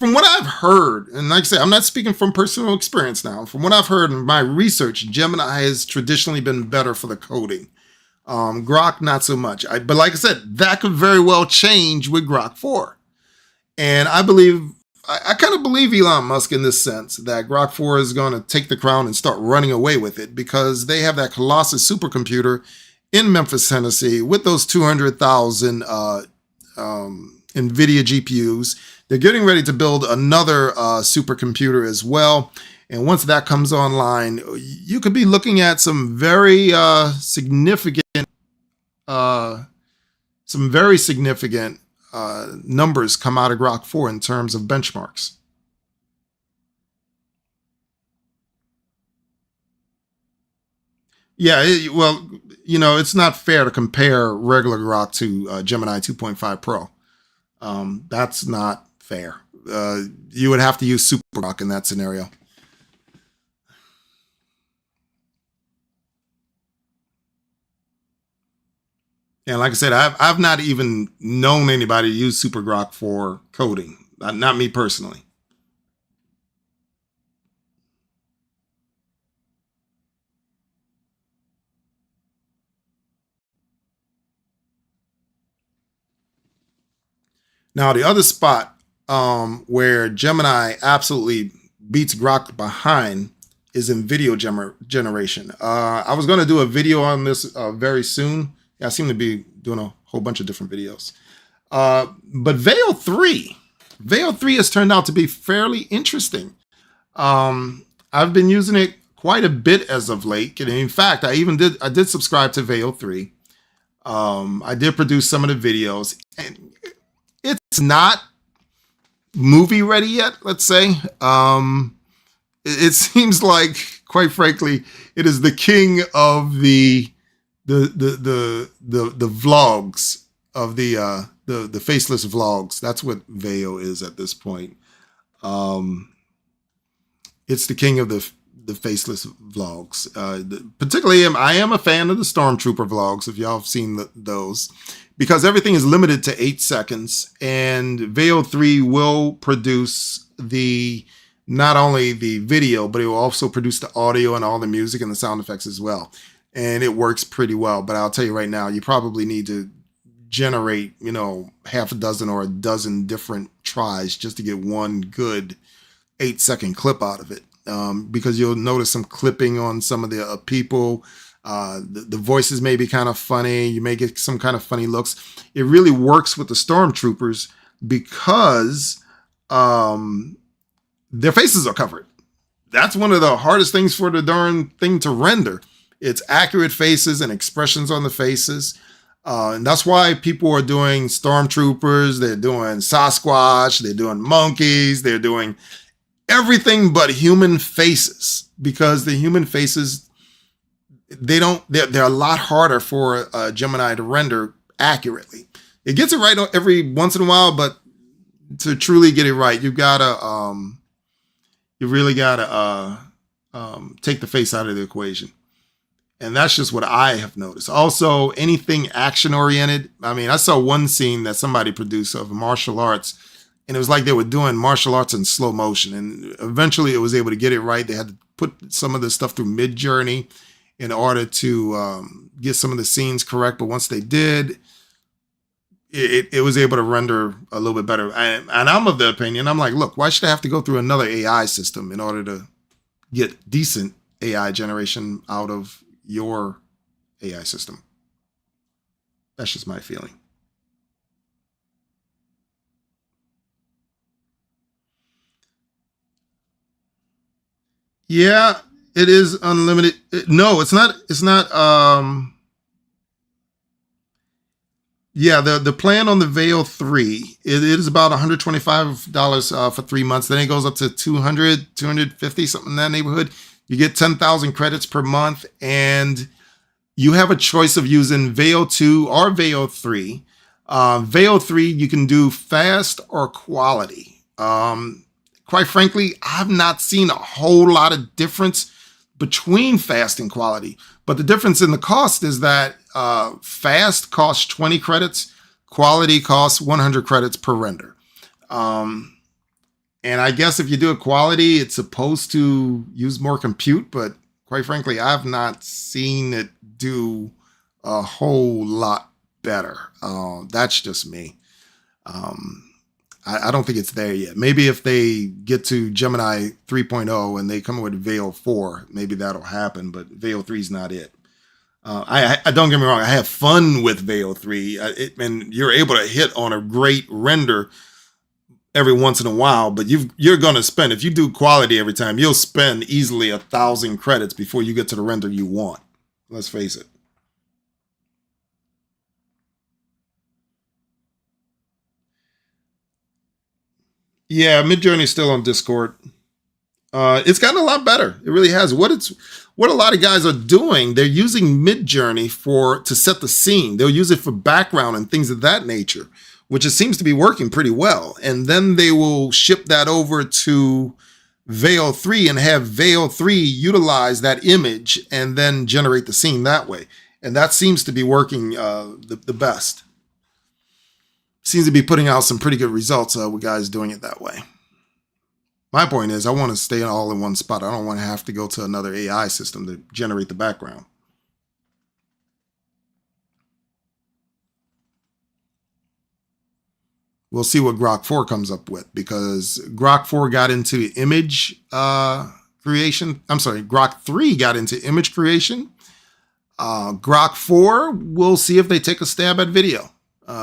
from what I've heard, and like I said, I'm not speaking from personal experience now. From what I've heard in my research, Gemini has traditionally been better for the coding. Grok, not so much. But like I said, that could very well change with Grok 4. And I kind of believe Elon Musk in this sense that Grok 4 is going to take the crown and start running away with it because they have that Colossus supercomputer in Memphis, Tennessee with those 200,000 NVIDIA GPUs. they're getting ready to build another supercomputer as well. And once that comes online, you could be looking at some very significant numbers come out of Grok 4 in terms of benchmarks. Yeah, well, it's not fair to compare regular Grok to Gemini 2.5 Pro. That's not fair. You would have to use Super Grok in that scenario. And like I said, I've not even known anybody to use Super Grok for coding. Not me personally. Now, the other spot where Gemini absolutely beats Grok behind is in video generation. I was going to do a video on this very soon. I seem to be doing a whole bunch of different videos. But Veil 3 has turned out to be fairly interesting. I've been using it quite a bit as of late. And in fact, I did subscribe to Veil 3. I did produce some of the videos. And it's not movie ready yet, let's say. It seems like, quite frankly, it is the king of the vlogs, of the faceless vlogs. That's what Veil is at this point. It's the king of the faceless vlogs. Particularly, I am a fan of the Stormtrooper vlogs, if y'all have seen those, because everything is limited to 8 seconds, and Veil 3 will produce not only the video, but it will also produce the audio and all the music and the sound effects as well. And it works pretty well. But I'll tell you right now, you probably need to generate, half a dozen or a dozen different tries just to get one good 8-second clip out of it. Because you'll notice some clipping on some of the people. The voices may be kind of funny. You may get some kind of funny looks. It really works with the Stormtroopers because their faces are covered. That's one of the hardest things for the darn thing to render. It's accurate faces and expressions on the faces. And that's why people are doing Stormtroopers. They're doing Sasquatch. They're doing monkeys. They're doing everything but human faces, because the human faces, they're a lot harder for Gemini to render accurately. It gets it right every once in a while, but to truly get it right, you really gotta take the face out of the equation. And that's just what I have noticed. Also, anything action oriented. I mean, I saw one scene that somebody produced of martial arts, and it was like they were doing martial arts in slow motion. And eventually it was able to get it right. They had to put some of the stuff through Mid-Journey in order to get some of the scenes correct. But once they did, it was able to render a little bit better. And I'm of the opinion, I'm like, look, why should I have to go through another AI system in order to get decent AI generation out of your AI system? That's just my feeling. Yeah, it is unlimited. No, it's not. It's not. Yeah, the plan on the Veil 3, it is about $125 for 3 months. Then it goes up to 200, 250, something in that neighborhood. You get 10,000 credits per month, and you have a choice of using Veil 2 or Veil 3. Veil 3, you can do fast or quality. Quite frankly, I've not seen a whole lot of difference between fast and quality. But the difference in the cost is that fast costs 20 credits, quality costs 100 credits per render. And I guess if you do a quality, it's supposed to use more compute, but quite frankly, I've not seen it do a whole lot better. That's just me. I don't think it's there yet. Maybe if they get to Gemini 3.0 and they come with Veil 4, maybe that'll happen, but Veil 3 is not it. I don't get me wrong, I have fun with Veil 3, and you're able to hit on a great render, every once in a while, but you're going to spend, if you do quality every time, you'll spend easily 1,000 credits before you get to the render you want. Let's face it. Yeah, Midjourney's still on Discord. It's gotten a lot better. It really has. What a lot of guys are doing, they're using Midjourney to set the scene. They'll use it for background and things of that nature, which it seems to be working pretty well. And then they will ship that over to Veil 3 and have Veil 3 utilize that image and then generate the scene that way. And that seems to be working the best. Seems to be putting out some pretty good results with guys doing it that way. My point is, I want to stay all in one spot. I don't want to have to go to another AI system to generate the background. We'll see what Grok 4 comes up with, because Grok 4 got into image creation. I'm sorry, Grok 3 got into image creation. Grok 4, we'll see if they take a stab at video.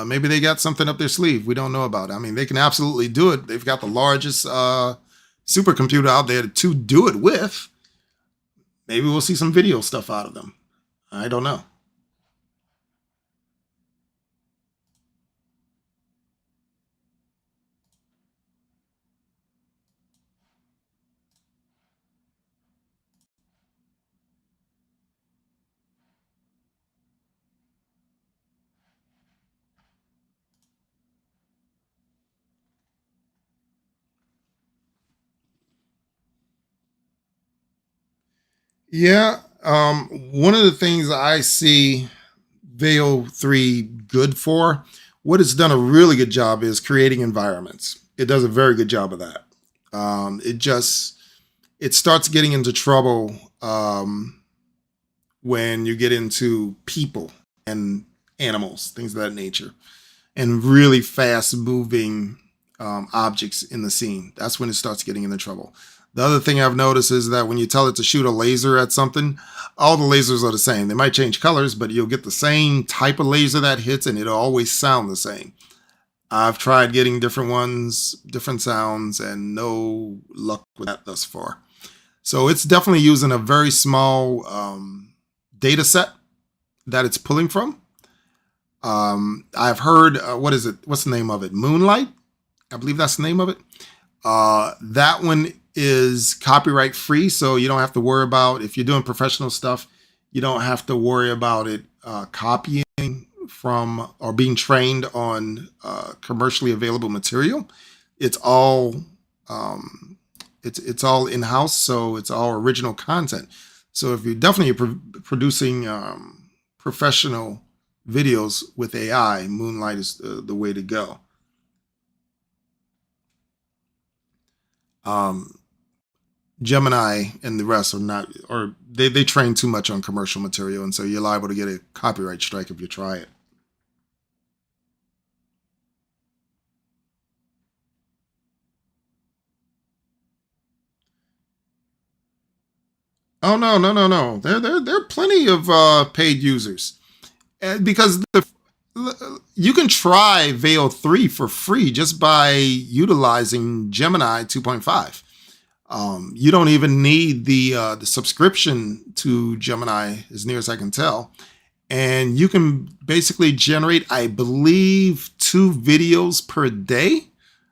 Maybe they got something up their sleeve we don't know about. I mean, they can absolutely do it. They've got the largest supercomputer out there to do it with. Maybe we'll see some video stuff out of them. I don't know. Yeah, one of the things I see Veil 3 good for, what it's done a really good job is creating environments. It does a very good job of that. It starts getting into trouble when you get into people and animals, things of that nature, and really fast moving objects in the scene. That's when it starts getting into trouble. The other thing I've noticed is that when you tell it to shoot a laser at something, all the lasers are the same. They might change colors, but you'll get the same type of laser that hits, and it'll always sound the same. I've tried getting different ones, different sounds, and no luck with that thus far. So it's definitely using a very small data set that it's pulling from. I've heard, what is it? What's the name of it? Moonlight? I believe that's the name of it. That one is copyright free, so you don't have to worry about, if you're doing professional stuff, you don't have to worry about it copying from or being trained on commercially available material. It's all it's all in-house, so it's all original content. So if you're definitely producing professional videos with AI, Moonlight is the way to go. Gemini and the rest are not, or they train too much on commercial material, and so you're liable to get a copyright strike if you try it. Oh no. There are plenty of paid users, because you can try Veil 3 for free just by utilizing Gemini 2.5. You don't even need the subscription to Gemini, as near as I can tell. And you can basically generate, I believe, 2 videos per day.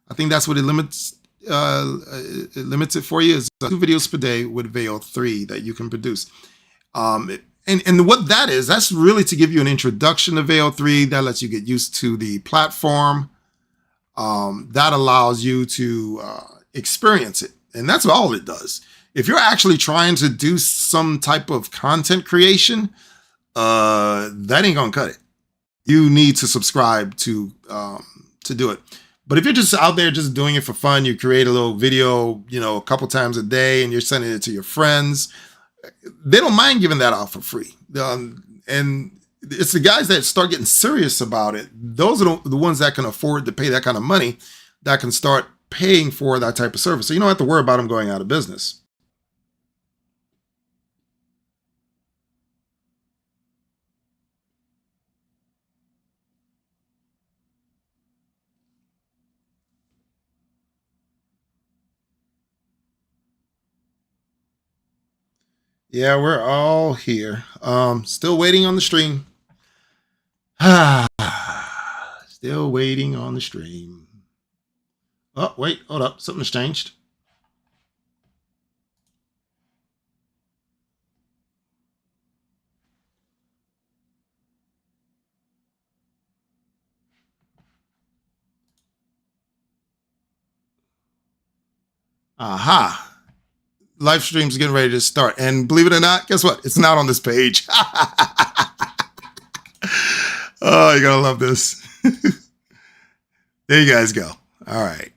I think that's what it limits it for you, is 2 videos per day with Veil 3 that you can produce. And what that is, that's really to give you an introduction to Veil 3. That lets you get used to the platform. That allows you to experience it. And that's all it does. If you're actually trying to do some type of content creation, that ain't gonna cut it. You need to subscribe to do it. But if you're just out there just doing it for fun, you create a little video, a couple times a day, and you're sending it to your friends, they don't mind giving that out for free. And it's the guys that start getting serious about it. Those are the ones that can afford to pay that kind of money, that can start paying for that type of service. So you don't have to worry about them going out of business. Yeah, we're all here. Still waiting on the stream. Still waiting on the stream. Oh, wait, hold up. Something's changed. Aha. Live stream's getting ready to start. And believe it or not, guess what? It's not on this page. Oh, you gotta love this. There you guys go. All right.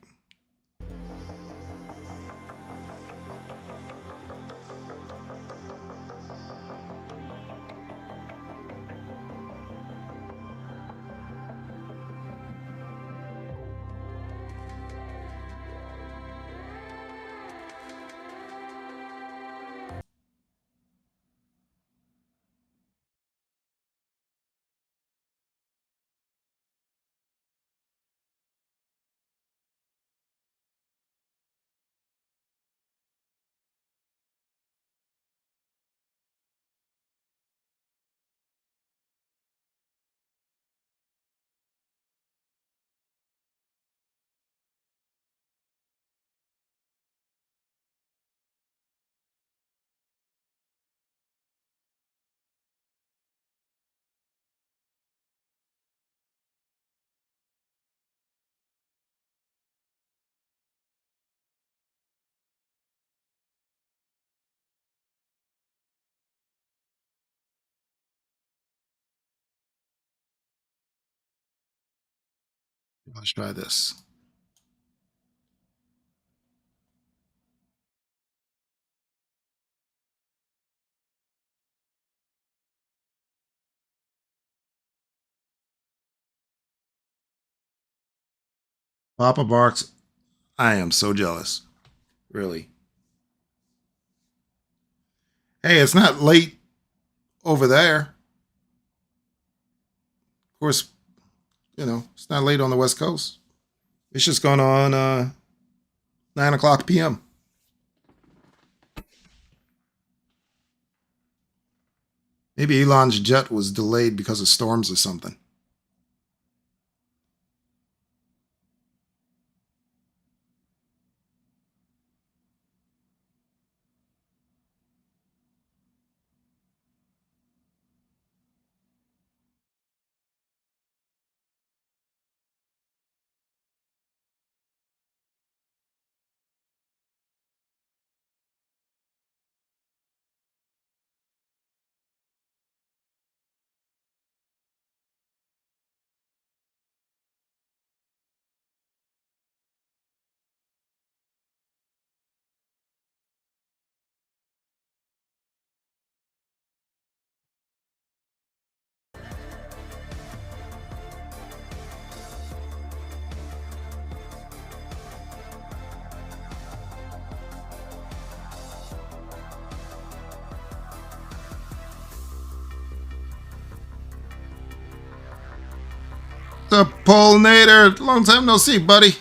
Let's try this. Papa barks. I am so jealous. Really. Hey, it's not late over there. Of course, it's not late on the West Coast. It's just gone on 9 o'clock p.m. Maybe Elon's jet was delayed because of storms or something. What's up, Pollinator? Long time no see, buddy.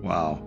Wow.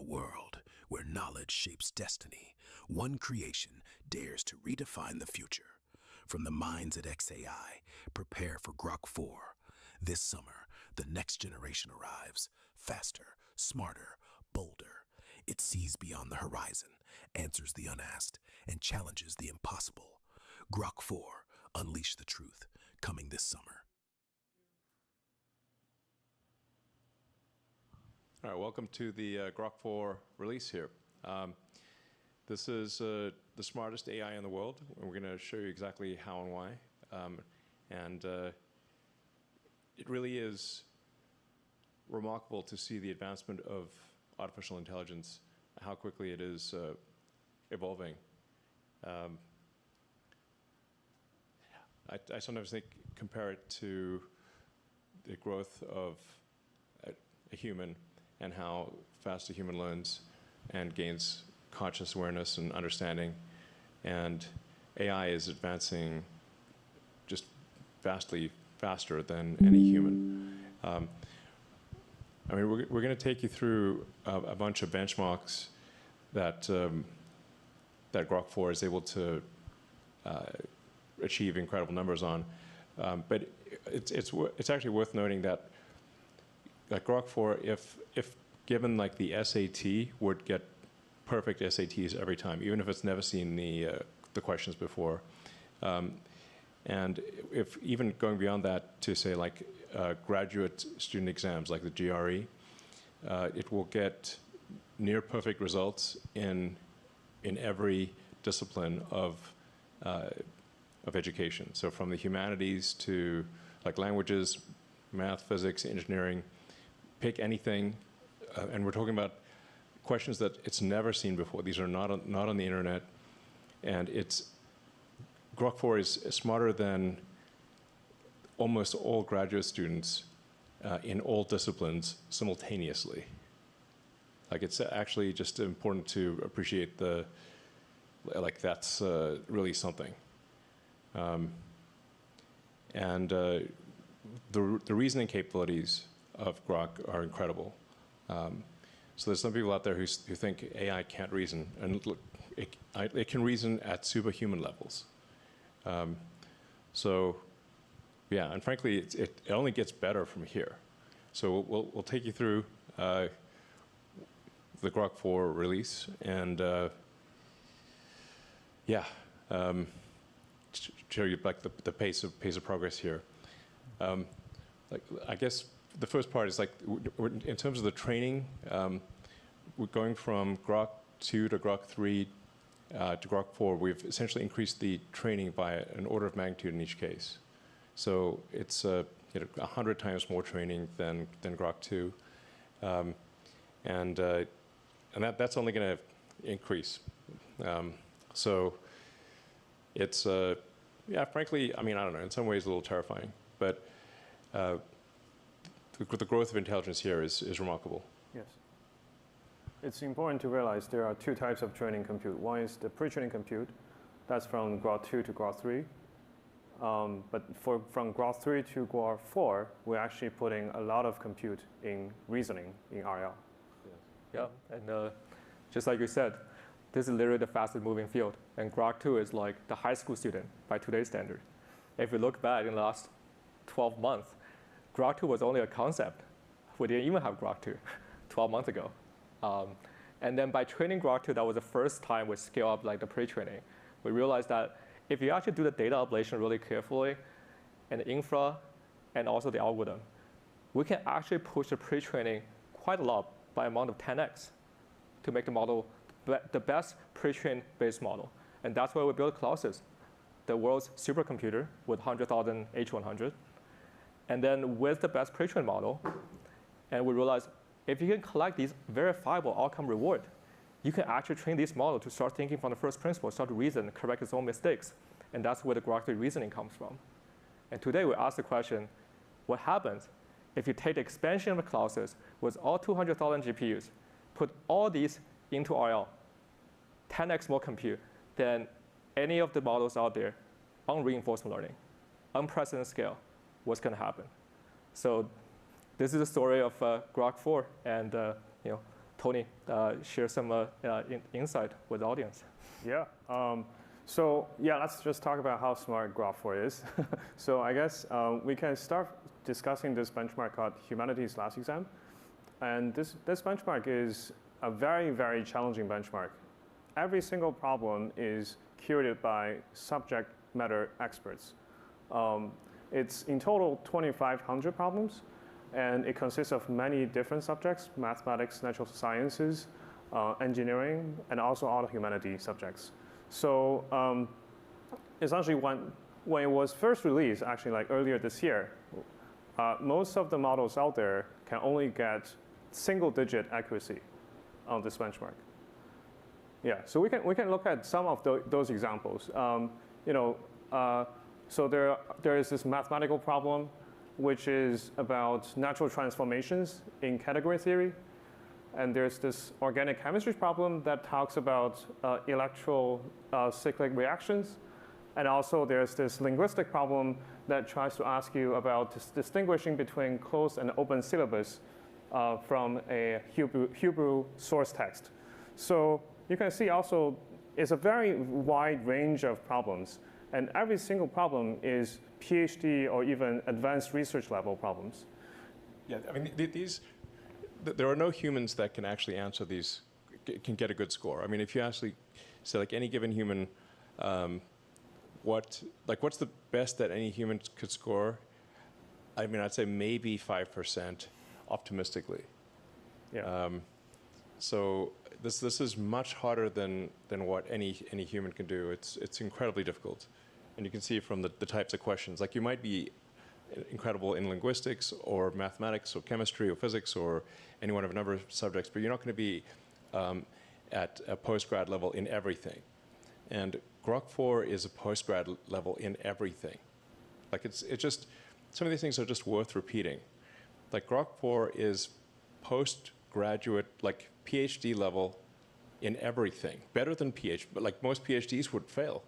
world where knowledge shapes destiny, one creation dares to redefine the future. From the minds at xAI, prepare for Grok 4. This summer, the next generation arrives, faster, smarter, bolder. It sees beyond the horizon, answers the unasked, and challenges the impossible. Grok 4, Unleash the Truth, coming this summer. All right, welcome to the Grok 4 release here. This is the smartest AI in the world, and we're going to show you exactly how and why. It really is remarkable to see the advancement of artificial intelligence, how quickly it is evolving. I sometimes compare it to the growth of a human and how fast a human learns and gains conscious awareness and understanding. And AI is advancing just vastly faster than any human. I mean, we're going to take you through a bunch of benchmarks that that Grok 4 is able to achieve incredible numbers on. But it's actually worth noting that Grok 4, if given like the SAT, would get perfect SATs every time, even if it's never seen the questions before. And if even going beyond that to say like graduate student exams like the GRE, it will get near perfect results in every discipline of education. So from the humanities to like languages, math, physics, engineering, pick anything, and we're talking about questions that it's never seen before. These are not on the internet, and Grok 4 is smarter than almost all graduate students in all disciplines simultaneously. Like, it's actually just important to appreciate that's really something. The reasoning capabilities of Grok are incredible. So there's some people out there who think AI can't reason, and look, it can reason at superhuman levels. So yeah, and frankly, it only gets better from here. So we'll take you through the Grok 4 release, and show you like the pace of progress here. I guess the first part is like in terms of the training, we're going from Grok 2 to Grok 3 to Grok 4. We've essentially increased the training by an order of magnitude in each case. So it's 100 times more training than Grok 2, and that's only going to increase. So it's frankly, I mean, I don't know. In some ways, a little terrifying, but the growth of intelligence here is remarkable. Yes. It's important to realize there are two types of training compute. One is the pre-training compute. That's from Grok 2 to Grok 3. But from Grok 3 to Grok 4, we're actually putting a lot of compute in reasoning in RL. Yeah, and just like you said, this is literally the fastest moving field. And Grok 2 is like the high school student by today's standard. If we look back in the last 12 months, Grok 2 was only a concept. We didn't even have Grok 2 12 months ago. And then by training Grok 2, that was the first time we scale up like the pre-training. We realized that if you actually do the data ablation really carefully, and the infra, and also the algorithm, we can actually push the pre-training quite a lot by amount of 10x to make the model the best pre-trained base model. And that's why we built Colossus, the world's supercomputer with 100,000 H100. And then with the best pre-trained model, and we realized if you can collect these verifiable outcome reward, you can actually train this model to start thinking from the first principle, start to reason, correct its own mistakes. And that's where the Grok 3 reasoning comes from. And today we ask the question, what happens if you take the expansion of the Colossus with all 200,000 GPUs, put all these into RL, 10x more compute than any of the models out there on reinforcement learning, unprecedented scale, what's going to happen? So this is the story of Grok 4, and Tony share some insight with the audience. Yeah. So yeah, let's just talk about how smart Grok 4 is. So I guess we can start discussing this benchmark called Humanities Last Exam. And this benchmark is a very, very challenging benchmark. Every single problem is curated by subject matter experts. It's in total 2,500 problems, and it consists of many different subjects: mathematics, natural sciences, engineering, and also all the humanities subjects. So essentially, when it was first released, actually like earlier this year, most of the models out there can only get single-digit accuracy on this benchmark. Yeah, so we can look at some of those examples. So there is this mathematical problem, which is about natural transformations in category theory. And there's this organic chemistry problem that talks about electrocyclic reactions. And also there's this linguistic problem that tries to ask you about distinguishing between closed and open syllabus from a Hebrew source text. So you can see also it's a very wide range of problems. And every single problem is PhD or even advanced research level problems. Yeah, I mean, there are no humans that can actually answer these, can get a good score. I mean, if you actually say, like, any given human, what's the best that any human could score? I mean, I'd say maybe 5% optimistically. Yeah. So this is much harder than what any human can do. It's incredibly difficult, and you can see from the types of questions. Like, you might be incredible in linguistics or mathematics or chemistry or physics or any one of a number of subjects, but you're not going to be at a postgrad level in everything. And Grok 4 is a postgrad level in everything. Like, it's just, some of these things are just worth repeating. Like, Grok 4 is postgraduate, like PhD level in everything. Better than PhD, but like most PhDs would fail.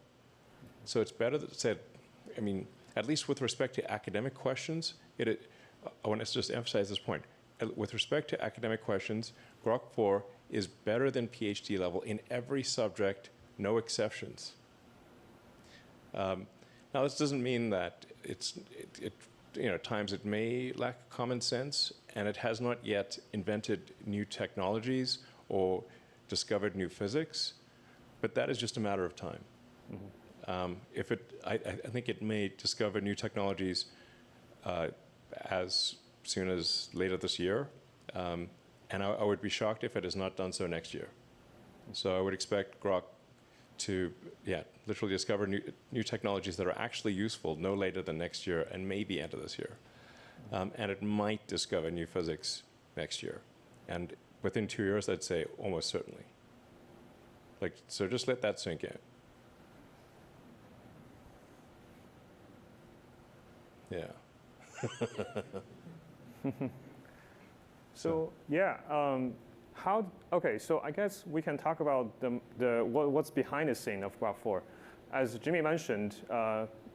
So it's better that said, I mean, at least with respect to academic questions, I want to just emphasize this point. With respect to academic questions, Grok 4 is better than PhD level in every subject, no exceptions. Now, this doesn't mean that at times it may lack common sense, and it has not yet invented new technologies or discovered new physics, but that is just a matter of time. Mm-hmm. I think it may discover new technologies as soon as later this year, and I would be shocked if it has not done so next year. So I would expect Grok to, literally discover new technologies that are actually useful no later than next year and maybe end of this year. And it might discover new physics next year. And within 2 years, I'd say almost certainly. So just let that sink in. Yeah. So okay, so I guess we can talk about what's behind the scene of Grok 4. As Jimmy mentioned,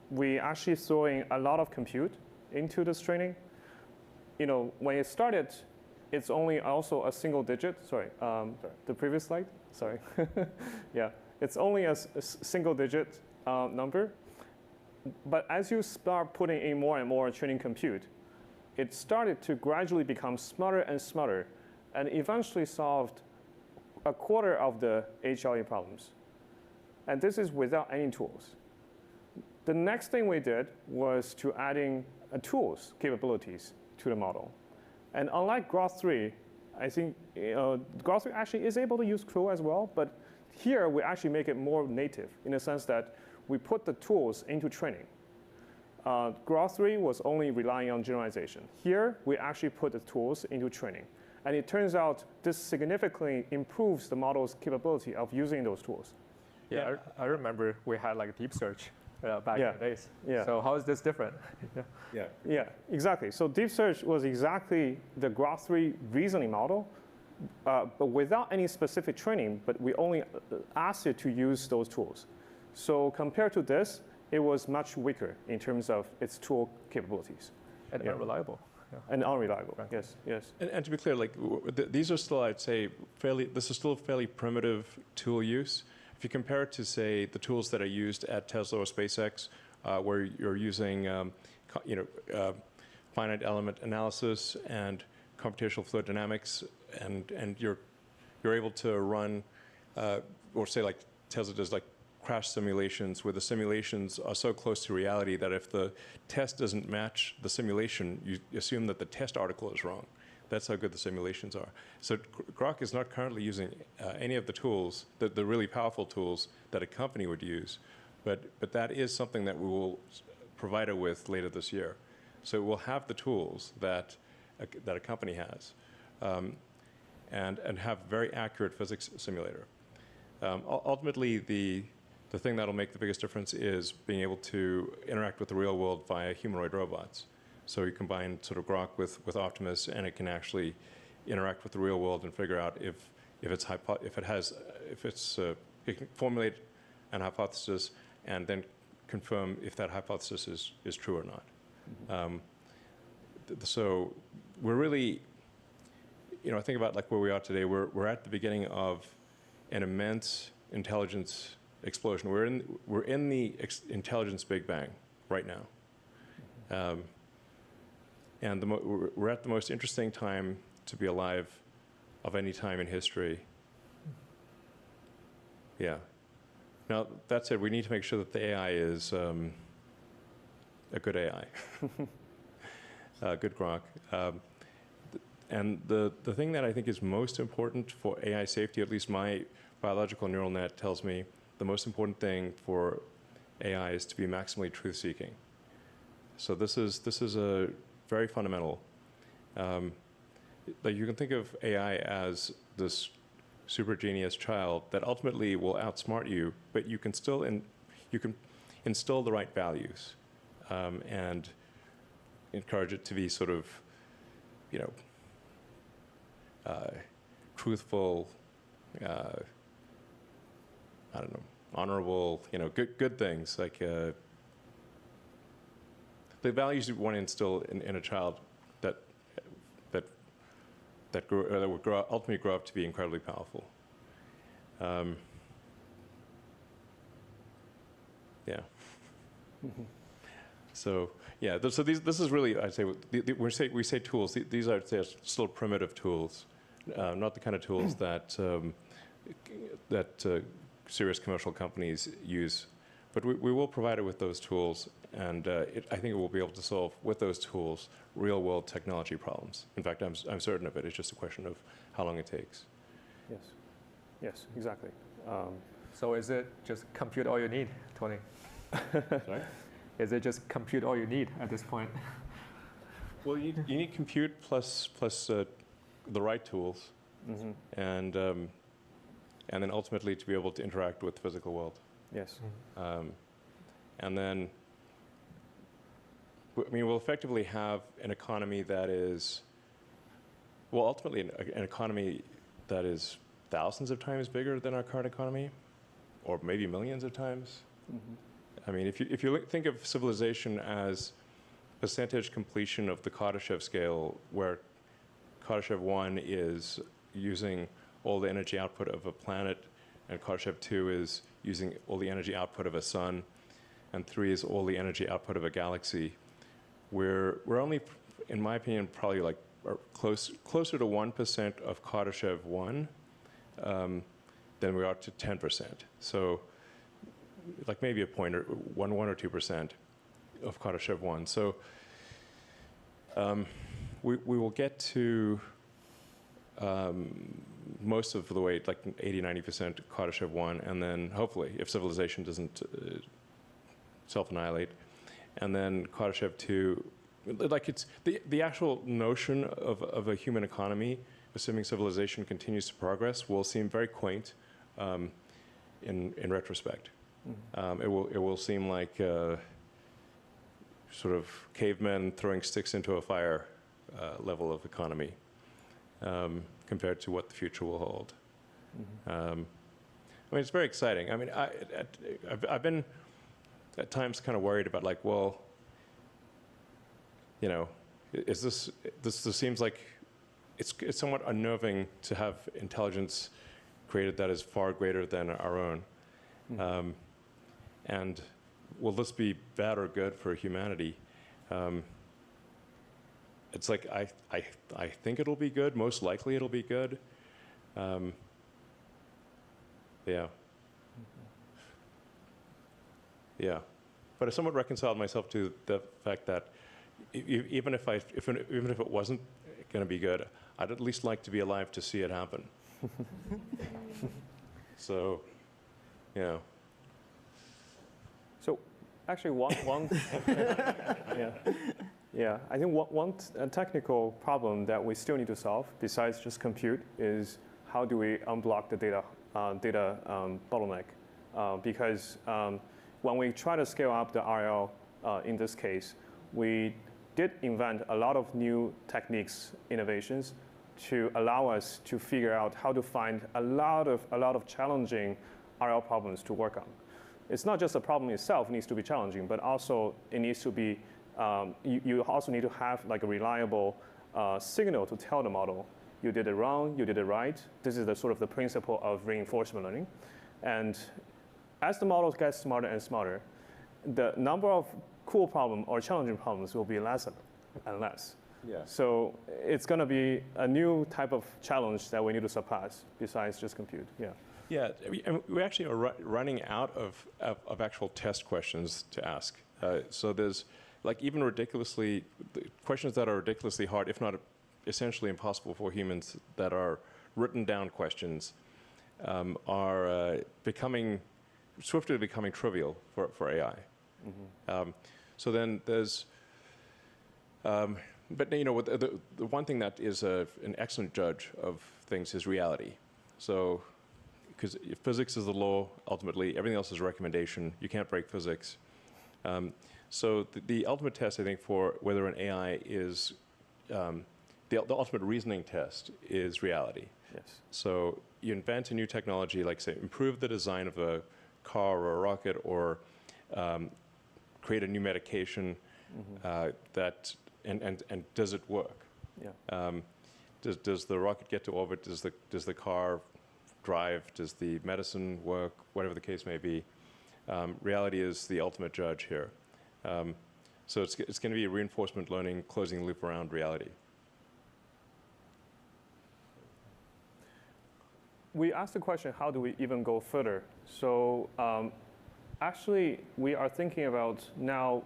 we actually throwing a lot of compute into this training. When it started, it's only also a single digit. Sorry, the previous slide. Sorry. Yeah, it's only a single digit number. But as you start putting in more and more training compute, it started to gradually become smarter and smarter, and eventually solved a quarter of the xAI problems. And this is without any tools. The next thing we did was to adding tools capabilities to the model. And unlike Grok 3, I think Grok 3 actually is able to use CRO as well, but here we actually make it more native in the sense that we put the tools into training. Grok 3 was only relying on generalization. Here, we actually put the tools into training. And it turns out this significantly improves the model's capability of using those tools. Yeah, I remember we had like deep search back in the days. Yeah. So how is this different? Yeah, exactly. So deep search was exactly the Grok 3 reasoning model, but without any specific training, but we only asked it to use those tools. So compared to this, it was much weaker in terms of its tool capabilities. And unreliable. and unreliable. Yes, yes. And to be clear, like these are still, I'd say, this is still fairly primitive tool use. If you compare it to, say, the tools that are used at Tesla or SpaceX, where you're using, finite element analysis and computational fluid dynamics, and you're able to run, or say like Tesla does, like crash simulations, where the simulations are so close to reality that if the test doesn't match the simulation, you assume that the test article is wrong. That's how good the simulations are. So Grok is not currently using any of the tools, the really powerful tools that a company would use, but that is something that we will provide it with later this year. So we'll have the tools that a company has, and have very accurate physics simulator. Ultimately, the thing that'll make the biggest difference is being able to interact with the real world via humanoid robots. So you combine sort of Grok with Optimus, and it can actually interact with the real world and figure out if it can formulate an hypothesis and then confirm if that hypothesis is true or not. So we're really, think about like where we are today. We're at the beginning of an immense intelligence explosion. We're in the intelligence Big Bang right now, and we're at the most interesting time to be alive of any time in history. Yeah. Now that said, we need to make sure that the AI is a good AI, good Grok. And the thing that I think is most important for AI safety, at least my biological neural net tells me, the most important thing for AI is to be maximally truth-seeking. So this is a very fundamental. Like you can think of AI as this super genius child that ultimately will outsmart you, but you can still instill the right values, and encourage it to be sort of, truthful, I don't know, honorable, good things, like the values you want to instill in a child that would ultimately grow up to be incredibly powerful. Yeah. So yeah, so this is really, I'd say, we say tools. These are still primitive tools, not the kind of tools that serious commercial companies use. But we will provide it with those tools, and I think it will be able to solve, with those tools, real-world technology problems. In fact, I'm certain of it. It's just a question of how long it takes. Yes. Yes, exactly. So is it just compute all you need, Tony? Sorry? Is it just compute all you need at this point? Well, you need compute plus the right tools, and then ultimately to be able to interact with the physical world. Yes. And then, we'll effectively have an economy that is, ultimately an economy that is thousands of times bigger than our current economy, or maybe millions of times. If you think of civilization as percentage completion of the Kardashev scale, where Kardashev 1 is using all the energy output of a planet, and Kardashev 2 is using all the energy output of a sun, and 3 is all the energy output of a galaxy. We're only, in my opinion, probably like closer to 1% of Kardashev 1 than we are to 10%. So like maybe a point, or 1 or 2% of Kardashev 1. So we will get to most of the way, like 80-90% Kardashev 1, and then hopefully, if civilization doesn't self-annihilate, and then Kardashev 2, like it's the actual notion of a human economy, assuming civilization continues to progress, will seem very quaint in retrospect. It will seem like sort of cavemen throwing sticks into a fire level of economy, compared to what the future will hold. It's very exciting. I've been at times kind of worried about, like, well, this seems like it's somewhat unnerving to have intelligence created that is far greater than our own. And will this be bad or good for humanity? It's like I think it'll be good. Most likely it'll be good. Yeah. Yeah. But I somewhat reconciled myself to the fact that even if it wasn't going to be good, I'd at least like to be alive to see it happen. So, yeah. So actually one yeah, I think one technical problem that we still need to solve besides just compute is how do we unblock the data bottleneck? Because when we try to scale up the RL in this case, we did invent a lot of new techniques, innovations, to allow us to figure out how to find a lot of challenging RL problems to work on. It's not just the problem itself needs to be challenging, but also it needs to be, you also need to have like a reliable signal to tell the model, you did it wrong, you did it right. This is the sort of the principle of reinforcement learning. And as the models get smarter and smarter, the number of cool problems or challenging problems will be less and less. Yeah. So it's going to be a new type of challenge that we need to surpass besides just compute. Yeah. Yeah, we actually are running out of actual test questions to ask. So there's like even questions that are ridiculously hard, if not essentially impossible for humans, that are written down questions, are swiftly becoming trivial for AI. So then there's, but you know, the one thing that is an excellent judge of things is reality. So, because physics is the law, ultimately, everything else is a recommendation. You can't break physics. So the ultimate test, I think, for whether an AI is, the ultimate reasoning test is reality. Yes. So you invent a new technology, like say, improve the design of a car or a rocket, or create a new medication that, and does it work? Yeah. Does the rocket get to orbit? Does the car drive? Does the medicine work? Whatever the case may be. Reality is the ultimate judge here. So it's going to be reinforcement learning, closing the loop around reality. We asked the question, how do we even go further? So actually, we are thinking about now,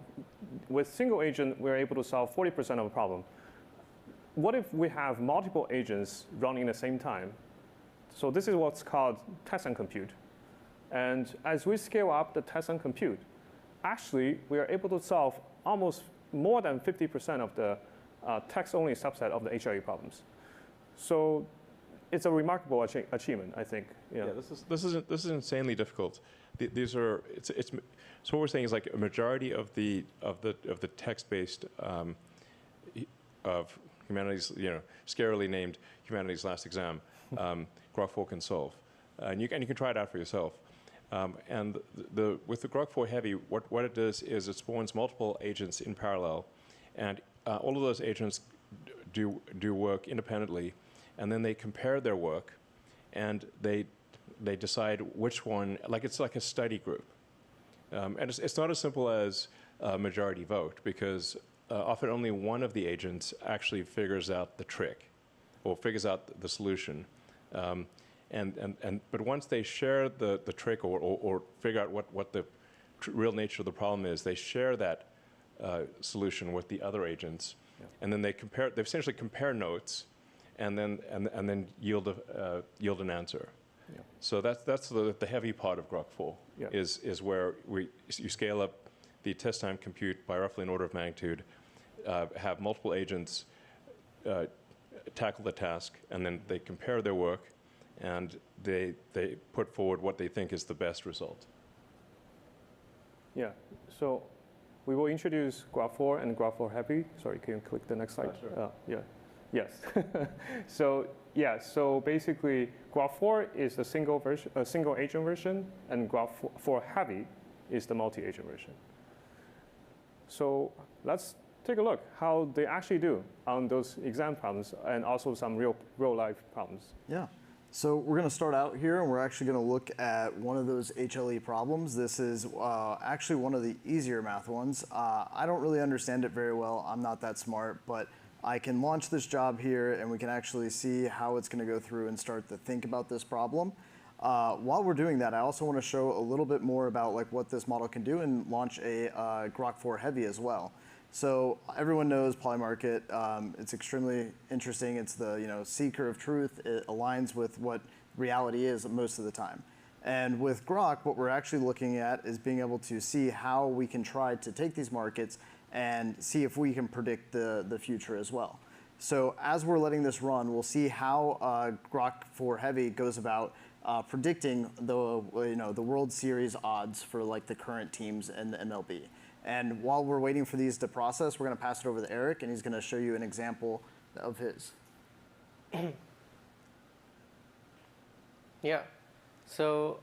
with single agent, we're able to solve 40% of the problem. What if we have multiple agents running at the same time? So this is what's called test and compute. And as we scale up the test and compute, actually, we are able to solve almost more than 50% of the text-only subset of the HRE problems. So it's a remarkable achievement, I think. Yeah. This is insanely difficult. These are so what we're saying is like a majority of the text-based of humanities, scarily named humanities last exam, Grok 4 can solve, and you can try it out for yourself. And with the Grok 4 Heavy, what it does is it spawns multiple agents in parallel, and all of those agents do work independently, and then they compare their work, and they decide which one. Like it's like a study group, and it's not as simple as a majority vote, because often only one of the agents actually figures out the trick, or figures out the solution. But once they share the trick or figure out what the real nature of the problem is, they share that solution with the other agents, and then they essentially compare notes, and then yield an answer. Yeah. So that's the heavy part of Grok 4 is where you scale up the test time compute by roughly an order of magnitude, have multiple agents tackle the task, and then they compare their work, and they put forward what they think is the best result. Yeah, so we will introduce Grok 4 and Grok 4 Heavy. Sorry, can you click the next slide? Sure. Yeah, yes. So basically, Grok 4 is the single agent version, and Grok 4 Heavy is the multi-agent version. So let's take a look how they actually do on those exam problems and also some real life problems. Yeah. So we're going to start out here, and we're actually going to look at one of those HLE problems. This is actually one of the easier math ones. I don't really understand it very well. I'm not that smart, but I can launch this job here, and we can actually see how it's going to go through and start to think about this problem. While we're doing that, I also want to show a little bit more about like what this model can do and launch a Grok 4 Heavy as well. So everyone knows Polymarket. It's extremely interesting. It's the seeker of truth. It aligns with what reality is most of the time. And with Grok, what we're actually looking at is being able to see how we can try to take these markets and see if we can predict the future as well. So as we're letting this run, we'll see how Grok 4 Heavy goes about predicting the World Series odds for like the current teams in the MLB. And while we're waiting for these to process, we're going to pass it over to Eric, and he's going to show you an example of his. Yeah. So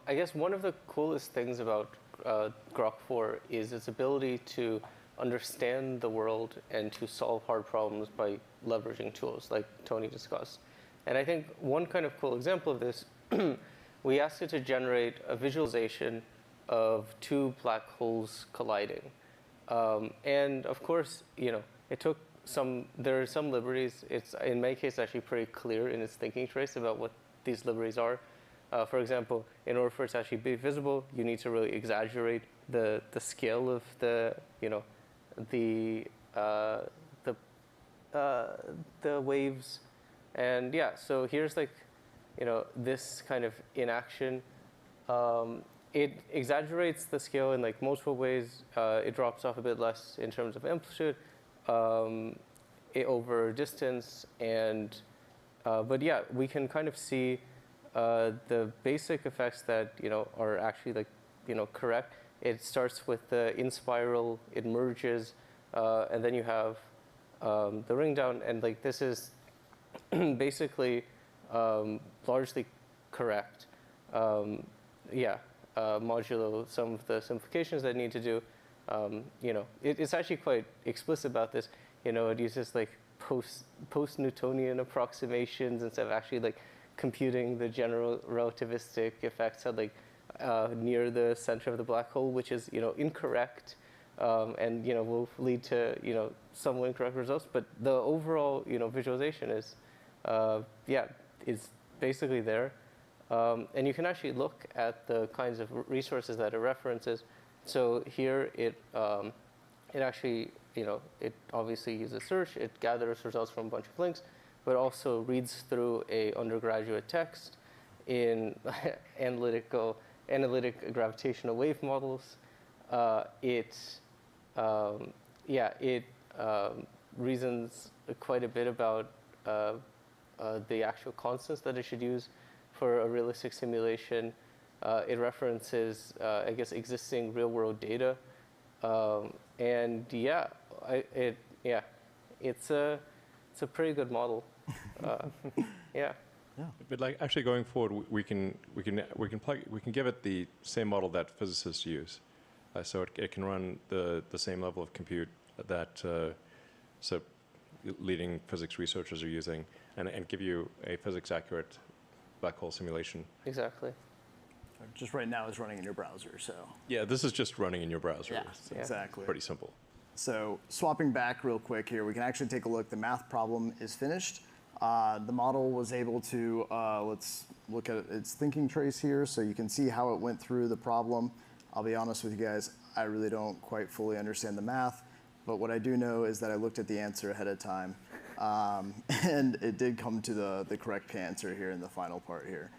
I guess one of the coolest things about Grok 4 is its ability to understand the world and to solve hard problems by leveraging tools like Tony discussed. And I think one kind of cool example of this, we asked it to generate a visualization of two black holes colliding. And of course, it took there are some liberties. It's, in my case, actually pretty clear in its thinking trace about what these liberties are. For example, in order for it to actually be visible, you need to really exaggerate the scale of the waves. And yeah, so here's this kind of in action. It exaggerates the scale in like multiple ways. It drops off a bit less in terms of amplitude over distance, and but yeah, we can kind of see the basic effects that are actually correct. It starts with the in spiral, it merges, and then you have the ring down, and this is basically largely correct. Modulo some of the simplifications that need to do. It's actually quite explicit about this. It uses post-Newtonian approximations instead of actually computing the general relativistic effects at near the center of the black hole, which is incorrect, and will lead to somewhat incorrect results. But the overall visualization is is basically there. And you can actually look at the kinds of resources that it references. So here it actually, it obviously uses search. It gathers results from a bunch of links, but also reads through a undergraduate text in analytic gravitational wave models. It reasons quite a bit about the actual constants that it should use for a realistic simulation. It references, I guess, existing real-world data, and it's a pretty good model. But actually going forward, we can give it the same model that physicists use, so it can run the same level of compute that so leading physics researchers are using, and give you a physics accurate black hole simulation. Exactly. Just right now is running in your browser, so. Yeah, this is just running in your browser. Yeah, so exactly. Pretty simple. So swapping back real quick here, we can actually take a look. The math problem is finished. The model was able to, let's look at its thinking trace here, so you can see how it went through the problem. I'll be honest with you guys, I really don't quite fully understand the math, but what I do know is that I looked at the answer ahead of time. And it did come to the correct answer here in the final part here.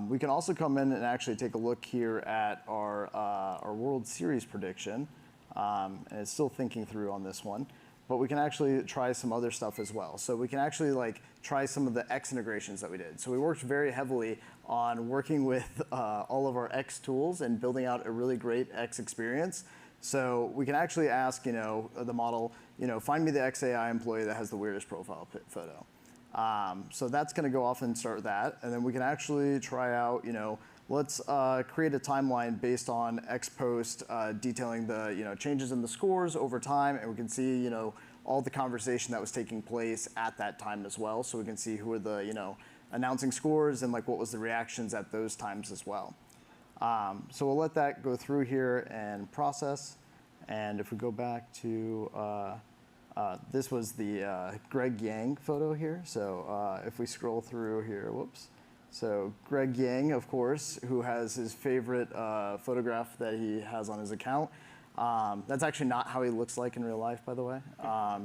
We can also come in and actually take a look here at our World Series prediction. And it's still thinking through on this one. But we can actually try some other stuff as well. So we can actually try some of the X integrations that we did. So we worked very heavily on working with all of our X tools and building out a really great X experience. So we can actually ask, the model, find me the xAI employee that has the weirdest profile photo. So that's going to go off and start that. And then we can actually try out, let's create a timeline based on X post detailing the changes in the scores over time, and we can see all the conversation that was taking place at that time as well. So we can see who are the announcing scores and like what was the reactions at those times as well. So we'll let that go through here and process. And if we go back to this was the Greg Yang photo here. So if we scroll through here, whoops. So Greg Yang, of course, who has his favorite photograph that he has on his account. That's actually not how he looks like in real life, by the way,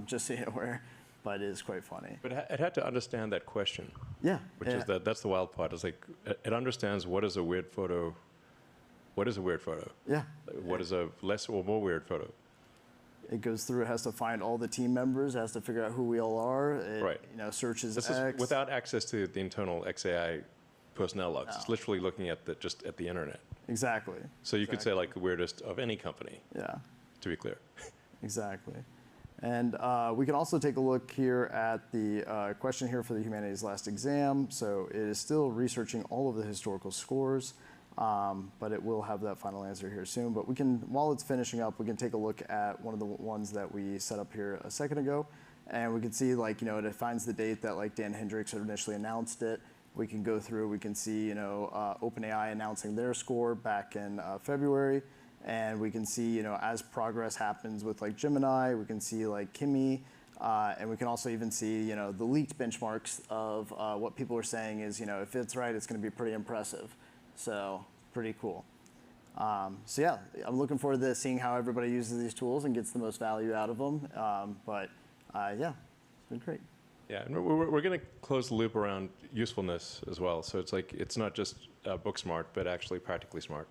just so you're aware, but it is quite funny. But it had to understand that question. Yeah. Which is that's the wild part. It's like it understands what is a weird photo. What is a weird photo? Yeah. What is a less or more weird photo? It goes through, it has to find all the team members, it has to figure out who we all are. It, right. Searches this X. is without access to the internal xAI personnel logs. No. It's literally looking at just at the internet. Exactly. So you could say like the weirdest of any company. Yeah. To be clear. Exactly. And we can also take a look here at the question here for the humanities last exam. So it is still researching all of the historical scores. But it will have that final answer here soon. But we can, while it's finishing up, we can take a look at one of the ones that we set up here a second ago. And we can see it finds the date that Dan Hendricks had initially announced it. We can go through, we can see, OpenAI announcing their score back in February. And we can see, as progress happens with Gemini, we can see Kimi, and we can also even see, the leaked benchmarks of what people are saying is, if it's right, it's going to be pretty impressive. So pretty cool. So yeah, I'm looking forward to seeing how everybody uses these tools and gets the most value out of them. Yeah, it's been great. Yeah, and we're going to close the loop around usefulness as well. So it's it's not just book smart, but actually practically smart.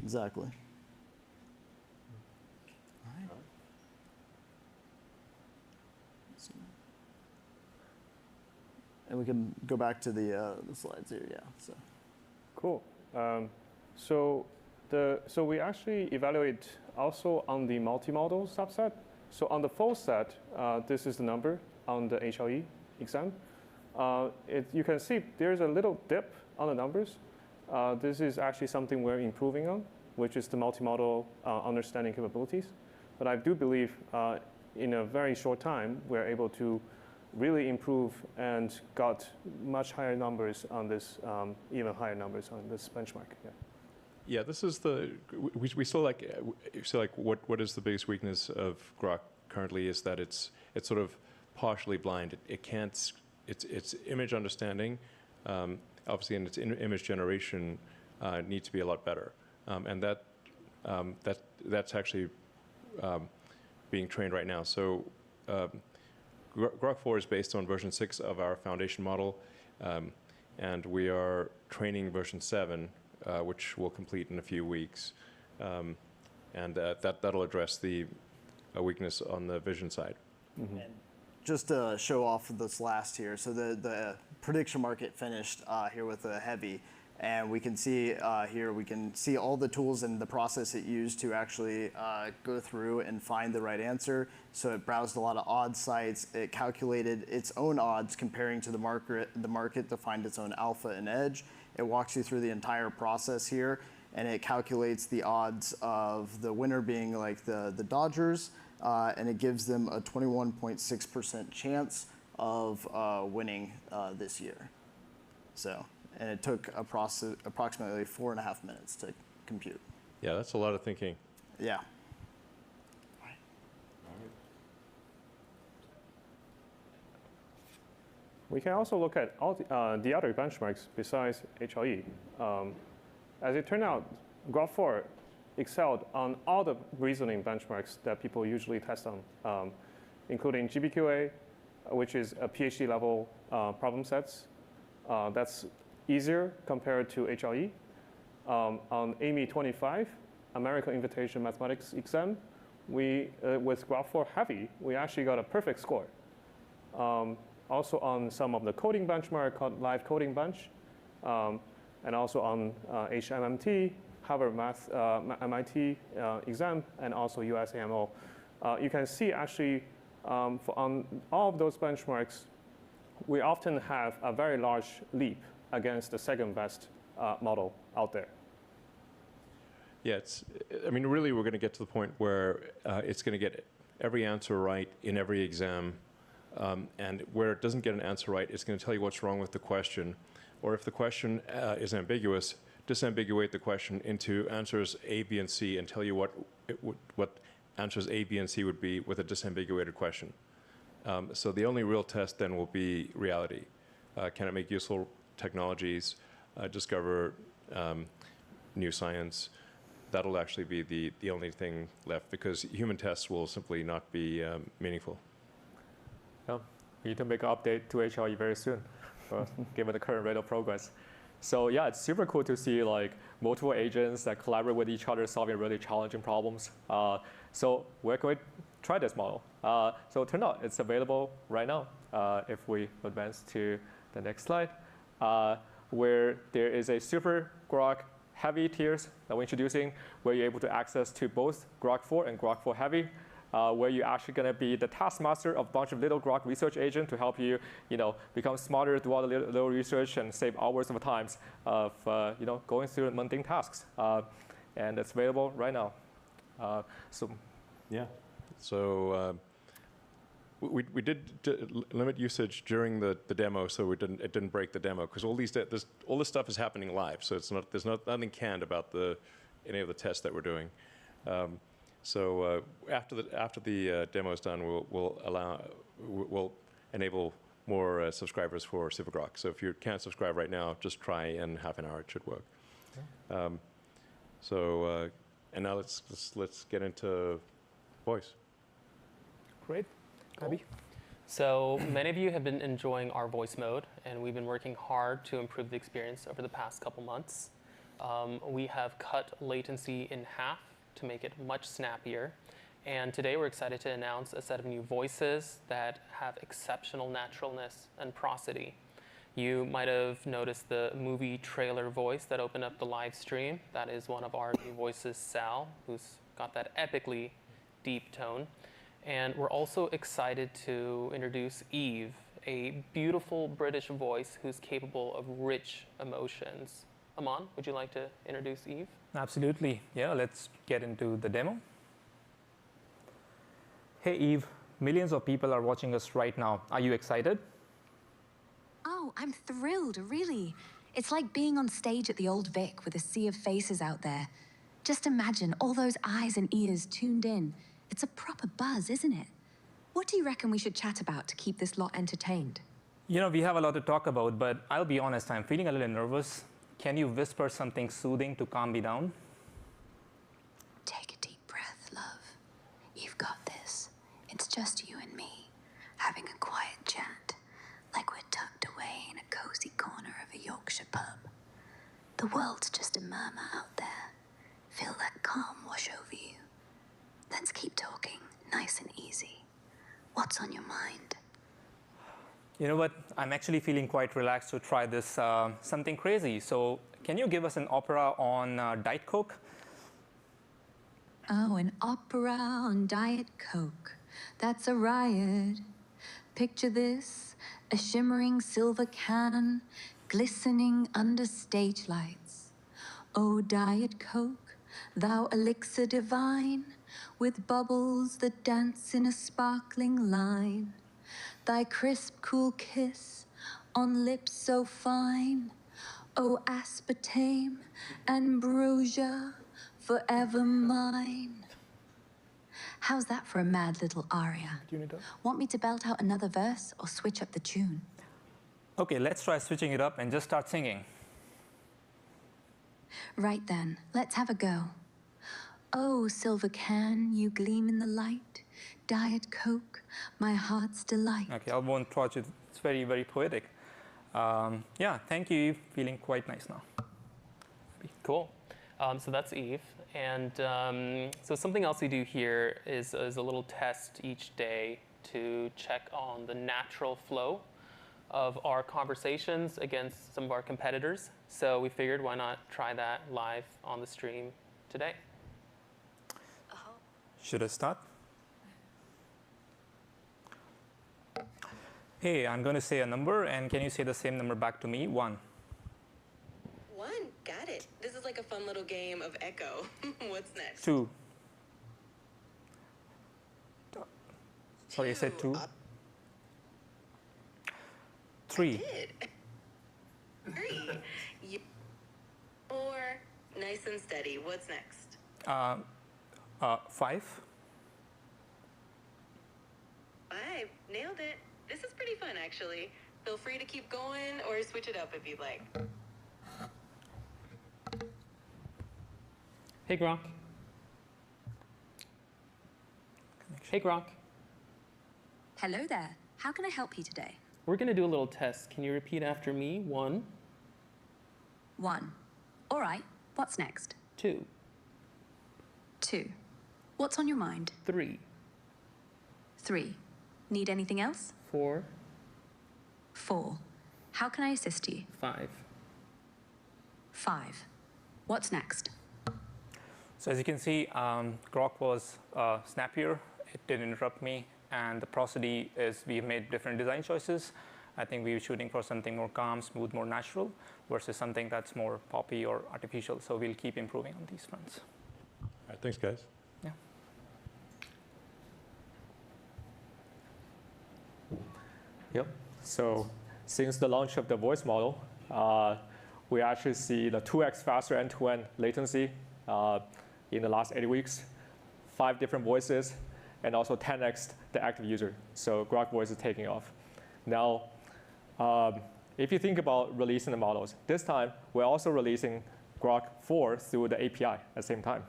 Exactly. All right. And we can go back to the slides here. Yeah. So. Cool. So we actually evaluate also on the multi-model subset. So on the full set, this is the number on the HLE exam. You can see there's a little dip on the numbers. This is actually something we're improving on, which is the multi-model understanding capabilities. But I do believe in a very short time, we're able to really improve and got much higher numbers on this, even higher numbers on this benchmark. Yeah. Yeah, this is we still what is the biggest weakness of Grok currently is that it's sort of partially blind. It can't, its image understanding, obviously, and its image generation needs to be a lot better. And that's actually being trained right now. So Grok 4 is based on version 6 of our foundation model, and we are training version 7, which will complete in a few weeks. And that'll address the weakness on the vision side. Mm-hmm. And just to show off this last here, so the prediction market finished here with a heavy, and we can see here, we can see all the tools and the process it used to actually go through and find the right answer. So it browsed a lot of odds sites. It calculated its own odds comparing to the market to find its own alpha and edge. It walks you through the entire process here, and it calculates the odds of the winner being the Dodgers, and it gives them a 21.6% chance of winning this year. So, and it took approximately 4.5 minutes to compute. Yeah, that's a lot of thinking. Yeah. We can also look at all the other benchmarks besides HLE. As it turned out, Grok 4 excelled on all the reasoning benchmarks that people usually test on, including GBQA, which is a PhD level problem sets. That's easier compared to HLE. On AMI 25, American Invitation Mathematics exam, with Grok 4 Heavy, we actually got a perfect score. Also on some of the coding benchmark called Live Coding Bench, and also on HMMT, Harvard Math, MIT exam, and also USAMO. You can see actually on all of those benchmarks, we often have a very large leap against the second best model out there. Yeah, I mean, really, we're going to get to the point where it's going to get every answer right in every exam. And where it doesn't get an answer right, it's going to tell you what's wrong with the question. Or if the question is ambiguous, disambiguate the question into answers A, B, and C and tell you what answers A, B, and C would be with a disambiguated question. So the only real test then will be reality. Can it make useful technologies, discover new science? That'll actually be the only thing left, because human tests will simply not be meaningful. Yeah, we need to make an update to HLE very soon, given the current rate of progress. So yeah, it's super cool to see like multiple agents that collaborate with each other, solving really challenging problems. So where can we try this model? So it turned out it's available right now. If we advance to the next slide, where there is a super Grok Heavy tiers that we're introducing, where you're able to access to both Grok 4 and Grok 4 Heavy, where you're actually going to be the taskmaster of a bunch of little Grok research agents to help you, become smarter, do all the little research, and save hours of time of, going through mundane tasks. And it's available right now. Yeah. So we did limit usage during the demo, so it didn't break the demo, because all this stuff is happening live. So there's nothing canned about any of the tests that we're doing. So after the demo is done, we'll enable more subscribers for SuperGrok. So if you can't subscribe right now, just try in half an hour. It should work. Okay. And now let's get into voice. Great. Abby? So many of you have been enjoying our voice mode, and we've been working hard to improve the experience over the past couple months. We have cut latency in half to make it much snappier. And today we're excited to announce a set of new voices that have exceptional naturalness and prosody. You might have noticed the movie trailer voice that opened up the live stream. That is one of our new voices, Sal, who's got that epically deep tone. And we're also excited to introduce Eve, a beautiful British voice who's capable of rich emotions. Aman, would you like to introduce Eve? Absolutely. Yeah, let's get into the demo. Hey, Eve. Millions of people are watching us right now. Are you excited? Oh, I'm thrilled, really. It's like being on stage at the Old Vic with a sea of faces out there. Just imagine all those eyes and ears tuned in. It's a proper buzz, isn't it? What do you reckon we should chat about to keep this lot entertained? We have a lot to talk about, but I'll be honest, I'm feeling a little nervous. Can you whisper something soothing to calm me down? Take a deep breath, love. You've got this. It's just you and me, having a quiet chat, like we're tucked away in a cozy corner of a Yorkshire pub. The world's just a murmur out there. Feel that calm wash over you. Let's keep talking, nice and easy. What's on your mind? You know what? I'm actually feeling quite relaxed to try this something crazy. So can you give us an opera on Diet Coke? Oh, an opera on Diet Coke. That's a riot. Picture this, a shimmering silver can, glistening under stage lights. Oh, Diet Coke, thou elixir divine, with bubbles that dance in a sparkling line. Thy crisp, cool kiss on lips so fine. Oh, aspartame, ambrosia, forever mine. How's that for a mad little aria? Want me to belt out another verse or switch up the tune? Okay, let's try switching it up and just start singing. Right then, let's have a go. Oh, silver can, you gleam in the light. Diet Coke, my heart's delight. Okay, I won't try it. It's very, very poetic. Yeah, thank you, Eve. Feeling quite nice now. Cool. So that's Eve. And so something else we do here is a little test each day to check on the natural flow of our conversations against some of our competitors. So we figured, why not try that live on the stream today? Should I start? Hey, I'm going to say a number, and can you say the same number back to me? 1. 1. little game of Echo. What's next? 2. Sorry, I said 2. 3. 3. 4. Nice and steady. What's next? 5. 5. Nailed it. This is pretty fun, actually. Feel free to keep going or switch it up if you'd like. Hey, Grok. Hey, Grok. Hello there. How can I help you today? We're going to do a little test. Can you repeat after me? 1. 1. All right. What's next? 2. 2. What's on your mind? 3. 3. Need anything else? 4. 4. How can I assist you? 5. 5. What's next? So as you can see, Grok was snappier. It didn't interrupt me. And the prosody is we've made different design choices. I think we were shooting for something more calm, smooth, more natural, versus something that's more poppy or artificial. So we'll keep improving on these fronts. All right, thanks, guys. Yeah. Yep. So since the launch of the voice model, we actually see the 2x faster end-to-end latency in the last 8 weeks, 5 different voices, and also 10x the active user. So Grok Voice is taking off. Now, if you think about releasing the models, this time we're also releasing Grok 4 through the API at the same time.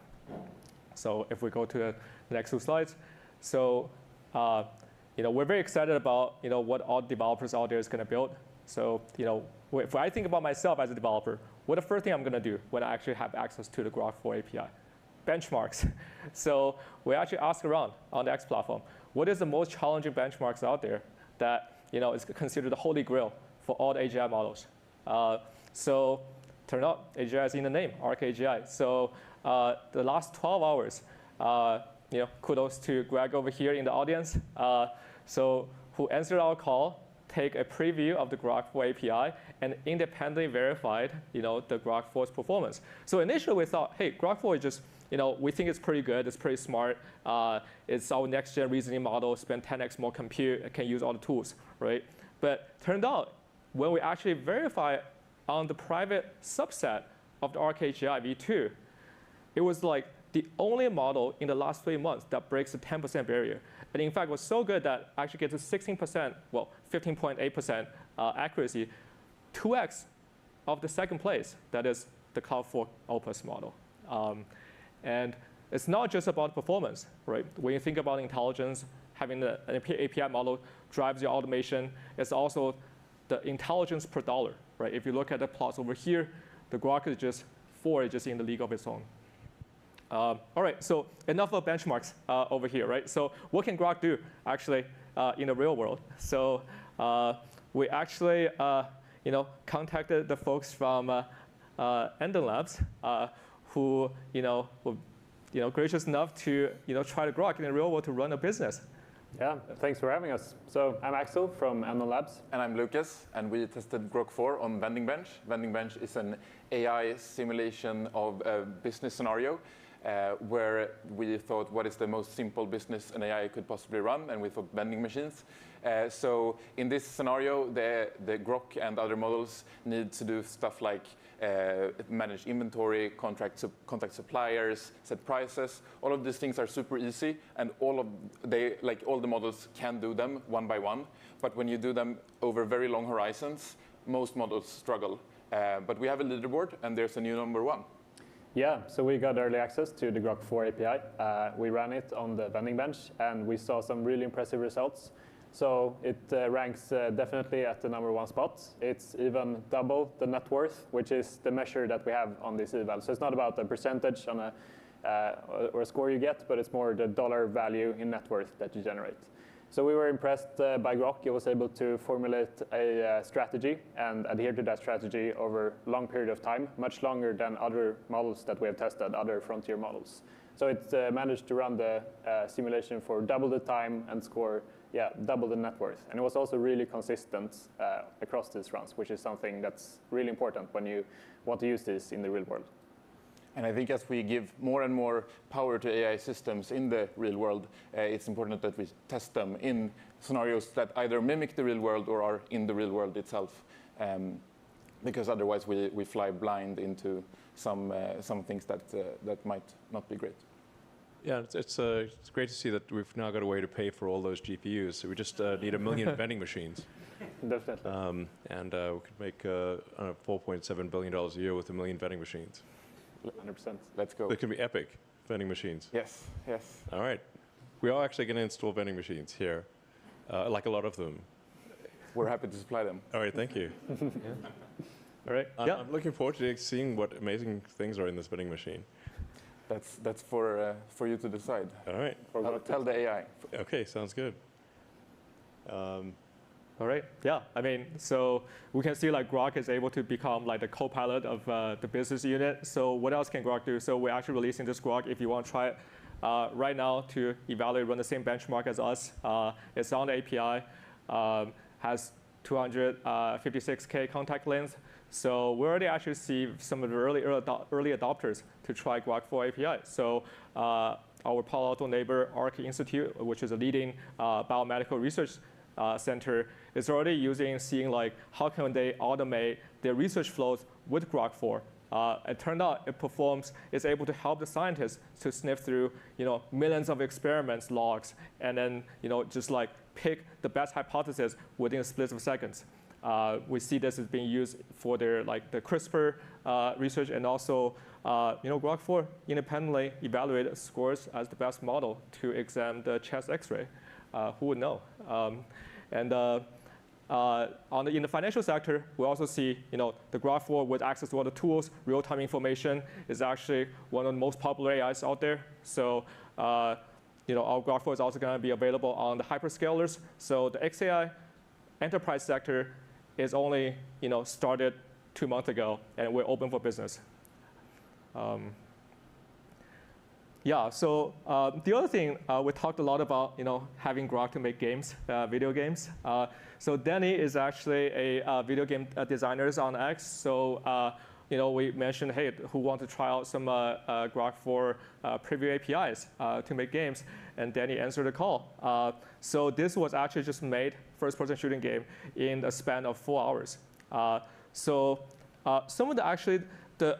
So if we go to the next 2 slides, so we're very excited about what all developers out there is going to build. So if I think about myself as a developer, what the first thing I'm going to do when I actually have access to the Grok 4 API? Benchmarks. So we actually ask around on the X platform, what is the most challenging benchmarks out there that is considered the holy grail for all the AGI models? So turn out AGI is in the name, ArcAGI. So the last 12 hours, kudos to Greg over here in the audience. So who answered our call, take a preview of the Grok 4 API, and independently verified the Grok 4's performance. So initially we thought, hey, Grok 4 is just, we think it's pretty good, it's pretty smart. It's our next-gen reasoning model, spend 10x more compute, it can use all the tools, right? But turned out, when we actually verify on the private subset of the ArcAGI v2, it was like the only model in the last 3 months that breaks the 10% barrier. And in fact, it was so good that actually gets to 16%, well, 15.8% accuracy, 2x of the second place, that is the Cloud 4 Opus model. And it's not just about performance, right? When you think about intelligence, having an API model drives your automation. It's also the intelligence per dollar, right? If you look at the plots over here, the Grok is just 4 is just in the league of its own. All right, so enough of benchmarks over here, right? So what can Grok do actually in the real world? So we actually contacted the folks from Endon Labs who were gracious enough to try the Grok in the real world to run a business. Yeah, thanks for having us. So I'm Axel from Endon Labs. And I'm Lucas, and we tested Grok 4 on Vending Bench. Vending Bench is an AI simulation of a business scenario where we thought, what is the most simple business an AI could possibly run? And we thought vending machines. So in this scenario, the Grok and other models need to do stuff like manage inventory, contact suppliers, set prices. All of these things are super easy, and all the models can do them one by one. But when you do them over very long horizons, most models struggle. But we have a leaderboard, and there's a new number 1. Yeah, so we got early access to the Grok 4 API. We ran it on the vending bench, and we saw some really impressive results. So it ranks definitely at the number 1 spot. It's even double the net worth, which is the measure that we have on this eval. So it's not about the percentage on or a score you get, but it's more the dollar value in net worth that you generate. So we were impressed by Grok. It was able to formulate a strategy and adhere to that strategy over a long period of time, much longer than other models that we have tested, other frontier models. So it managed to run the simulation for double the time and score double the net worth. And it was also really consistent across these runs, which is something that's really important when you want to use this in the real world. And I think as we give more and more power to AI systems in the real world, it's important that we test them in scenarios that either mimic the real world or are in the real world itself. Because otherwise we fly blind into some things that might not be great. Yeah, it's great to see that we've now got a way to pay for all those GPUs. So we just need 1 million vending machines. Definitely. And we could make $4.7 billion a year with 1 million vending machines. 100%. Let's go. It can be epic, vending machines. Yes, yes. All right. We are actually going to install vending machines here, like a lot of them. We're happy to supply them. All right, thank you. All right. I'm looking forward to seeing what amazing things are in this vending machine. That's for you to decide. All right. I'll tell the AI. Okay, sounds good. All right. Yeah. I mean, so we can see like Grok is able to become like the co-pilot of the business unit. So what else can Grok do? So we're actually releasing this Grok. If you want to try it right now to evaluate, run the same benchmark as us. It's on the API. Has 256K contact length. So we already actually see some of the early adopters to try Grok 4 API. So our Palo Alto neighbor, Arc Institute, which is a leading biomedical research center, is already seeing like how can they automate their research flows with Grok 4. It turned out it's able to help the scientists to sniff through millions of experiments logs and then just like pick the best hypothesis within a split of seconds. We see this is being used for the CRISPR research, and also Grok 4 independently evaluated scores as the best model to examine the chest X-ray. Who would know? In the financial sector, we also see the Grok 4 with access to all the tools, real-time information is actually one of the most popular AIs out there. So our Grok 4 is also going to be available on the hyperscalers. So the xAI enterprise sector is only started 2 months ago, and we're open for business. Yeah, so the other thing, we talked a lot about having Grok to make games, video games. So Danny is actually a video game designer on X. So we mentioned, hey, who want to try out some Grok 4 preview APIs to make games? And Danny answered the call. So this was actually just made first-person shooting game in a span of 4 hours. So some of the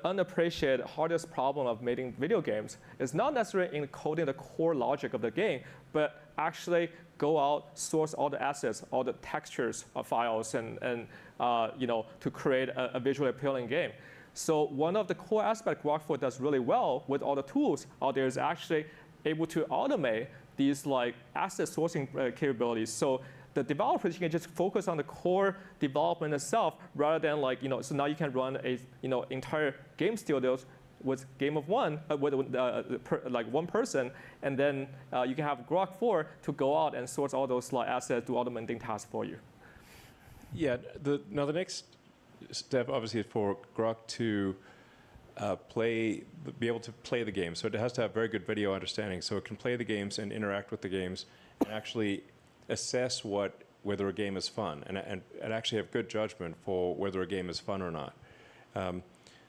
unappreciated hardest problem of making video games is not necessarily in coding the core logic of the game, but actually go out, source all the assets, all the textures of files, and to create a visually appealing game. So one of the core aspects Grok 4 does really well with all the tools out there is actually able to automate these asset sourcing capabilities. So the developers can just focus on the core development itself rather than so now you can run a entire game studios with game of one with one person, and then you can have Grok 4 to go out and source all those assets, do all the mundane tasks for you. Yeah. Now the next step obviously is for Grok to be able to play the game. So it has to have very good video understanding, so it can play the games and interact with the games and actually assess whether a game is fun and actually have good judgment for whether a game is fun or not.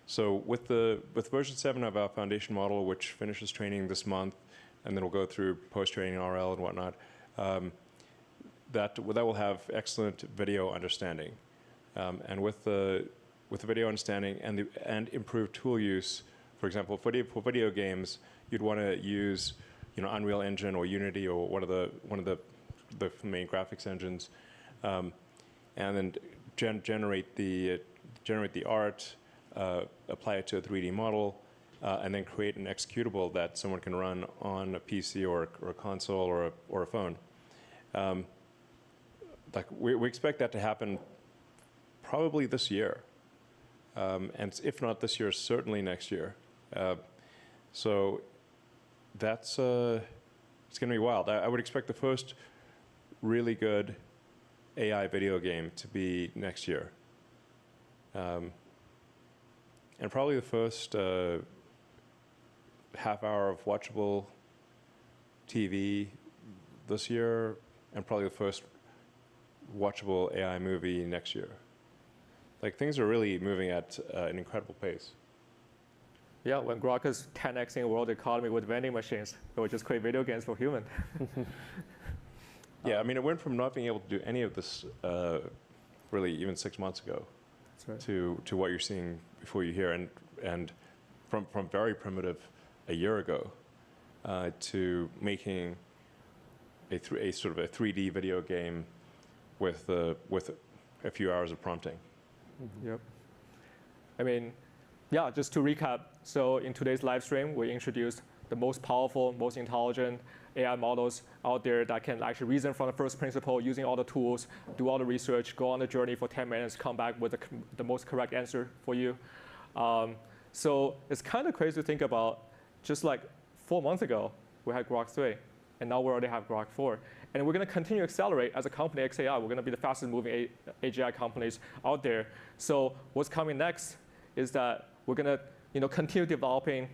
So with version 7 of our foundation model, which finishes training this month, and then we'll go through post-training RL and whatnot, that will have excellent video understanding. And with the video understanding and improved tool use, for example, for video games, you'd want to use Unreal Engine or Unity or one of the main graphics engines, and then generate the art, apply it to a 3D model, and then create an executable that someone can run on a PC or a console or a phone. We expect that to happen probably this year, and if not this year, certainly next year. So that's it's going to be wild. I would expect the first really good AI video game to be next year. And probably the first half hour of watchable TV this year, and probably the first watchable AI movie next year. Things are really moving at an incredible pace. Yeah, when Grok is 10xing the world economy with vending machines, it would just create video games for humans. Yeah, I mean, it went from not being able to do any of this really even 6 months ago right. to what you're seeing before you here, and from very primitive a year ago to making a sort of a 3D video game with a few hours of prompting. Yep. I mean, yeah, just to recap, so in today's live stream, we introduced the most powerful, most intelligent AI models out there that can actually reason from the first principle using all the tools, do all the research, go on the journey for 10 minutes, come back with the most correct answer for you. So it's kind of crazy to think about, just like 4 months ago, we had Grok 3, and now we already have Grok 4. And we're going to continue to accelerate as a company, xAI. We're going to be the fastest moving AGI companies out there. So what's coming next is that we're going to continue developing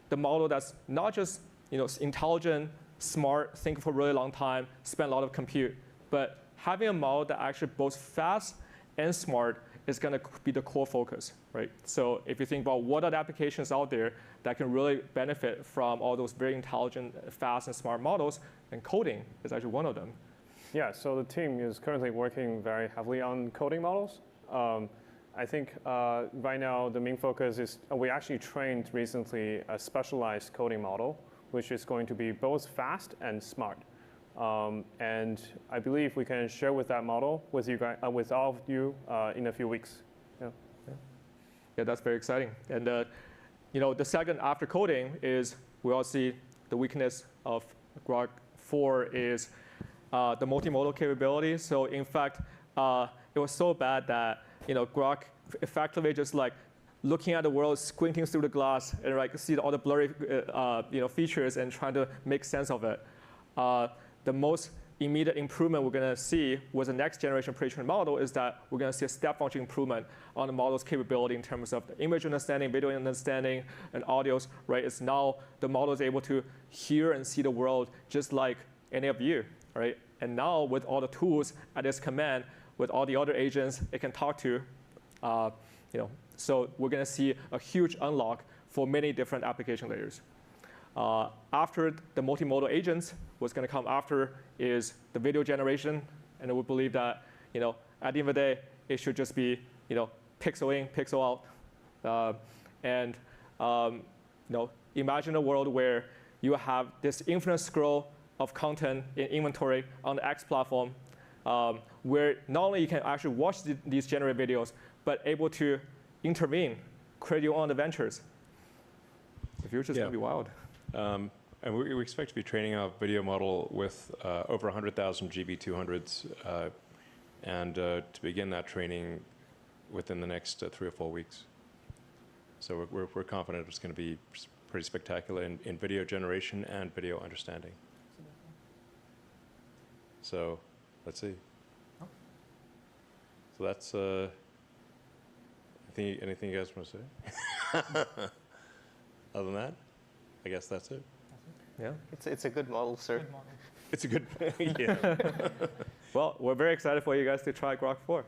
the model that's not just intelligent, smart, think for a really long time, spend a lot of compute, but having a model that actually both fast and smart is going to be the core focus, right? So if you think about what are the applications out there that can really benefit from all those very intelligent, fast, and smart models, and coding is actually one of them. Yeah, so the team is currently working very heavily on coding models. I think right now the main focus is we actually trained recently a specialized coding model, which is going to be both fast and smart. And I believe we can share with that model with you guys, with all of you in a few weeks. Yeah, that's very exciting. And the second after coding is we all see the weakness of Grok 4 is the multimodal capability. So in fact, it was so bad that Grok effectively just like looking at the world, squinting through the glass, and like see all the blurry features and trying to make sense of it. The most immediate improvement we're going to see with the next generation pre-trained model is that we're going to see a step function improvement on the model's capability in terms of the image understanding, video understanding, and audios. Right? It's now the model is able to hear and see the world just like any of you. Right? And now with all the tools at its command, with all the other agents it can talk to, so we're going to see a huge unlock for many different application layers. After the multimodal agents, what's going to come after is the video generation, and we believe that at the end of the day, it should just be pixel in, pixel out, and imagine a world where you have this infinite scroll of content in inventory on the X platform, where not only you can actually watch these generated videos, but able to intervene, create your own adventures. The future is going to be wild. And we expect to be training our video model with over 100,000 GB200s, and to begin that training within the next 3 or 4 weeks. So we're confident it's going to be pretty spectacular in video generation and video understanding. So let's see. So that's anything you guys want to say? Other than that, I guess that's it. Yeah, it's a good model, sir. Good model. It's a good, yeah. Well, we're very excited for you guys to try Grok 4.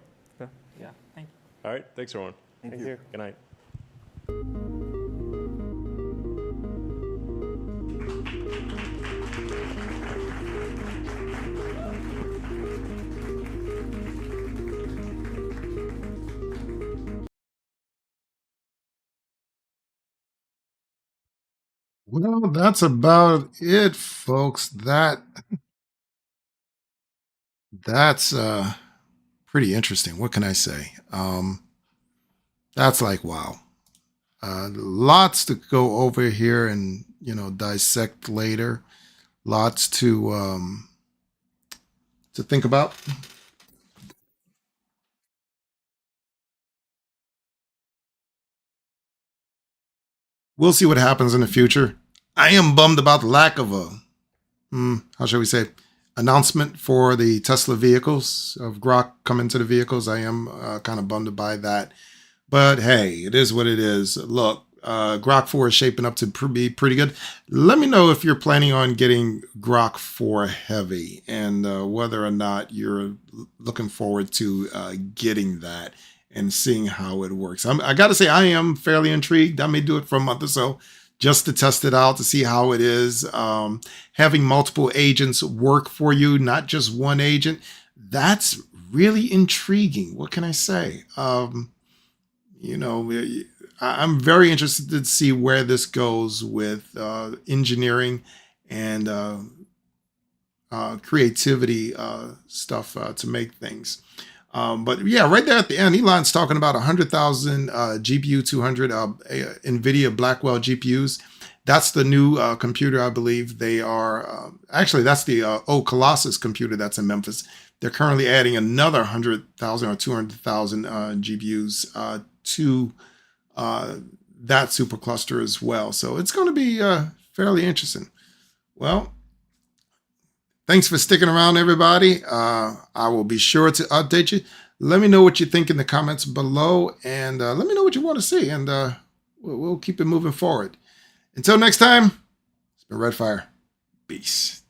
Yeah, thank you. All right, thanks everyone. Thank you. Good night. Well, that's about it, folks. That's pretty interesting. What can I say? That's like wow. Lots to go over here and dissect later. Lots to think about. We'll see what happens in the future. I am bummed about the lack of a, how shall we say, announcement for the Tesla vehicles, of Grok coming to the vehicles. I am kind of bummed by that. But hey, it is what it is. Look, Grok 4 is shaping up to be pretty good. Let me know if you're planning on getting Grok 4 Heavy and whether or not you're looking forward to getting that. and seeing how it works. I got to say, I am fairly intrigued. I may do it for a month or so just to test it out, to see how it is. Having multiple agents work for you, not just one agent, that's really intriguing. What can I say? You know, I'm very interested to see where this goes with engineering and creativity stuff to make things. But yeah, right there at the end, Elon's talking about 100,000 GPU 200 NVIDIA Blackwell GPUs. That's the new computer, I believe. They are actually, that's the old Colossus computer that's in Memphis. They're currently adding another 100,000 or 200,000 GPUs to that supercluster as well. So it's going to be fairly interesting. Well, thanks for sticking around, everybody. I will be sure to update you. Let me know what you think in the comments below, and let me know what you want to see, and we'll keep it moving forward. Until next time, it's been Redfire. Peace.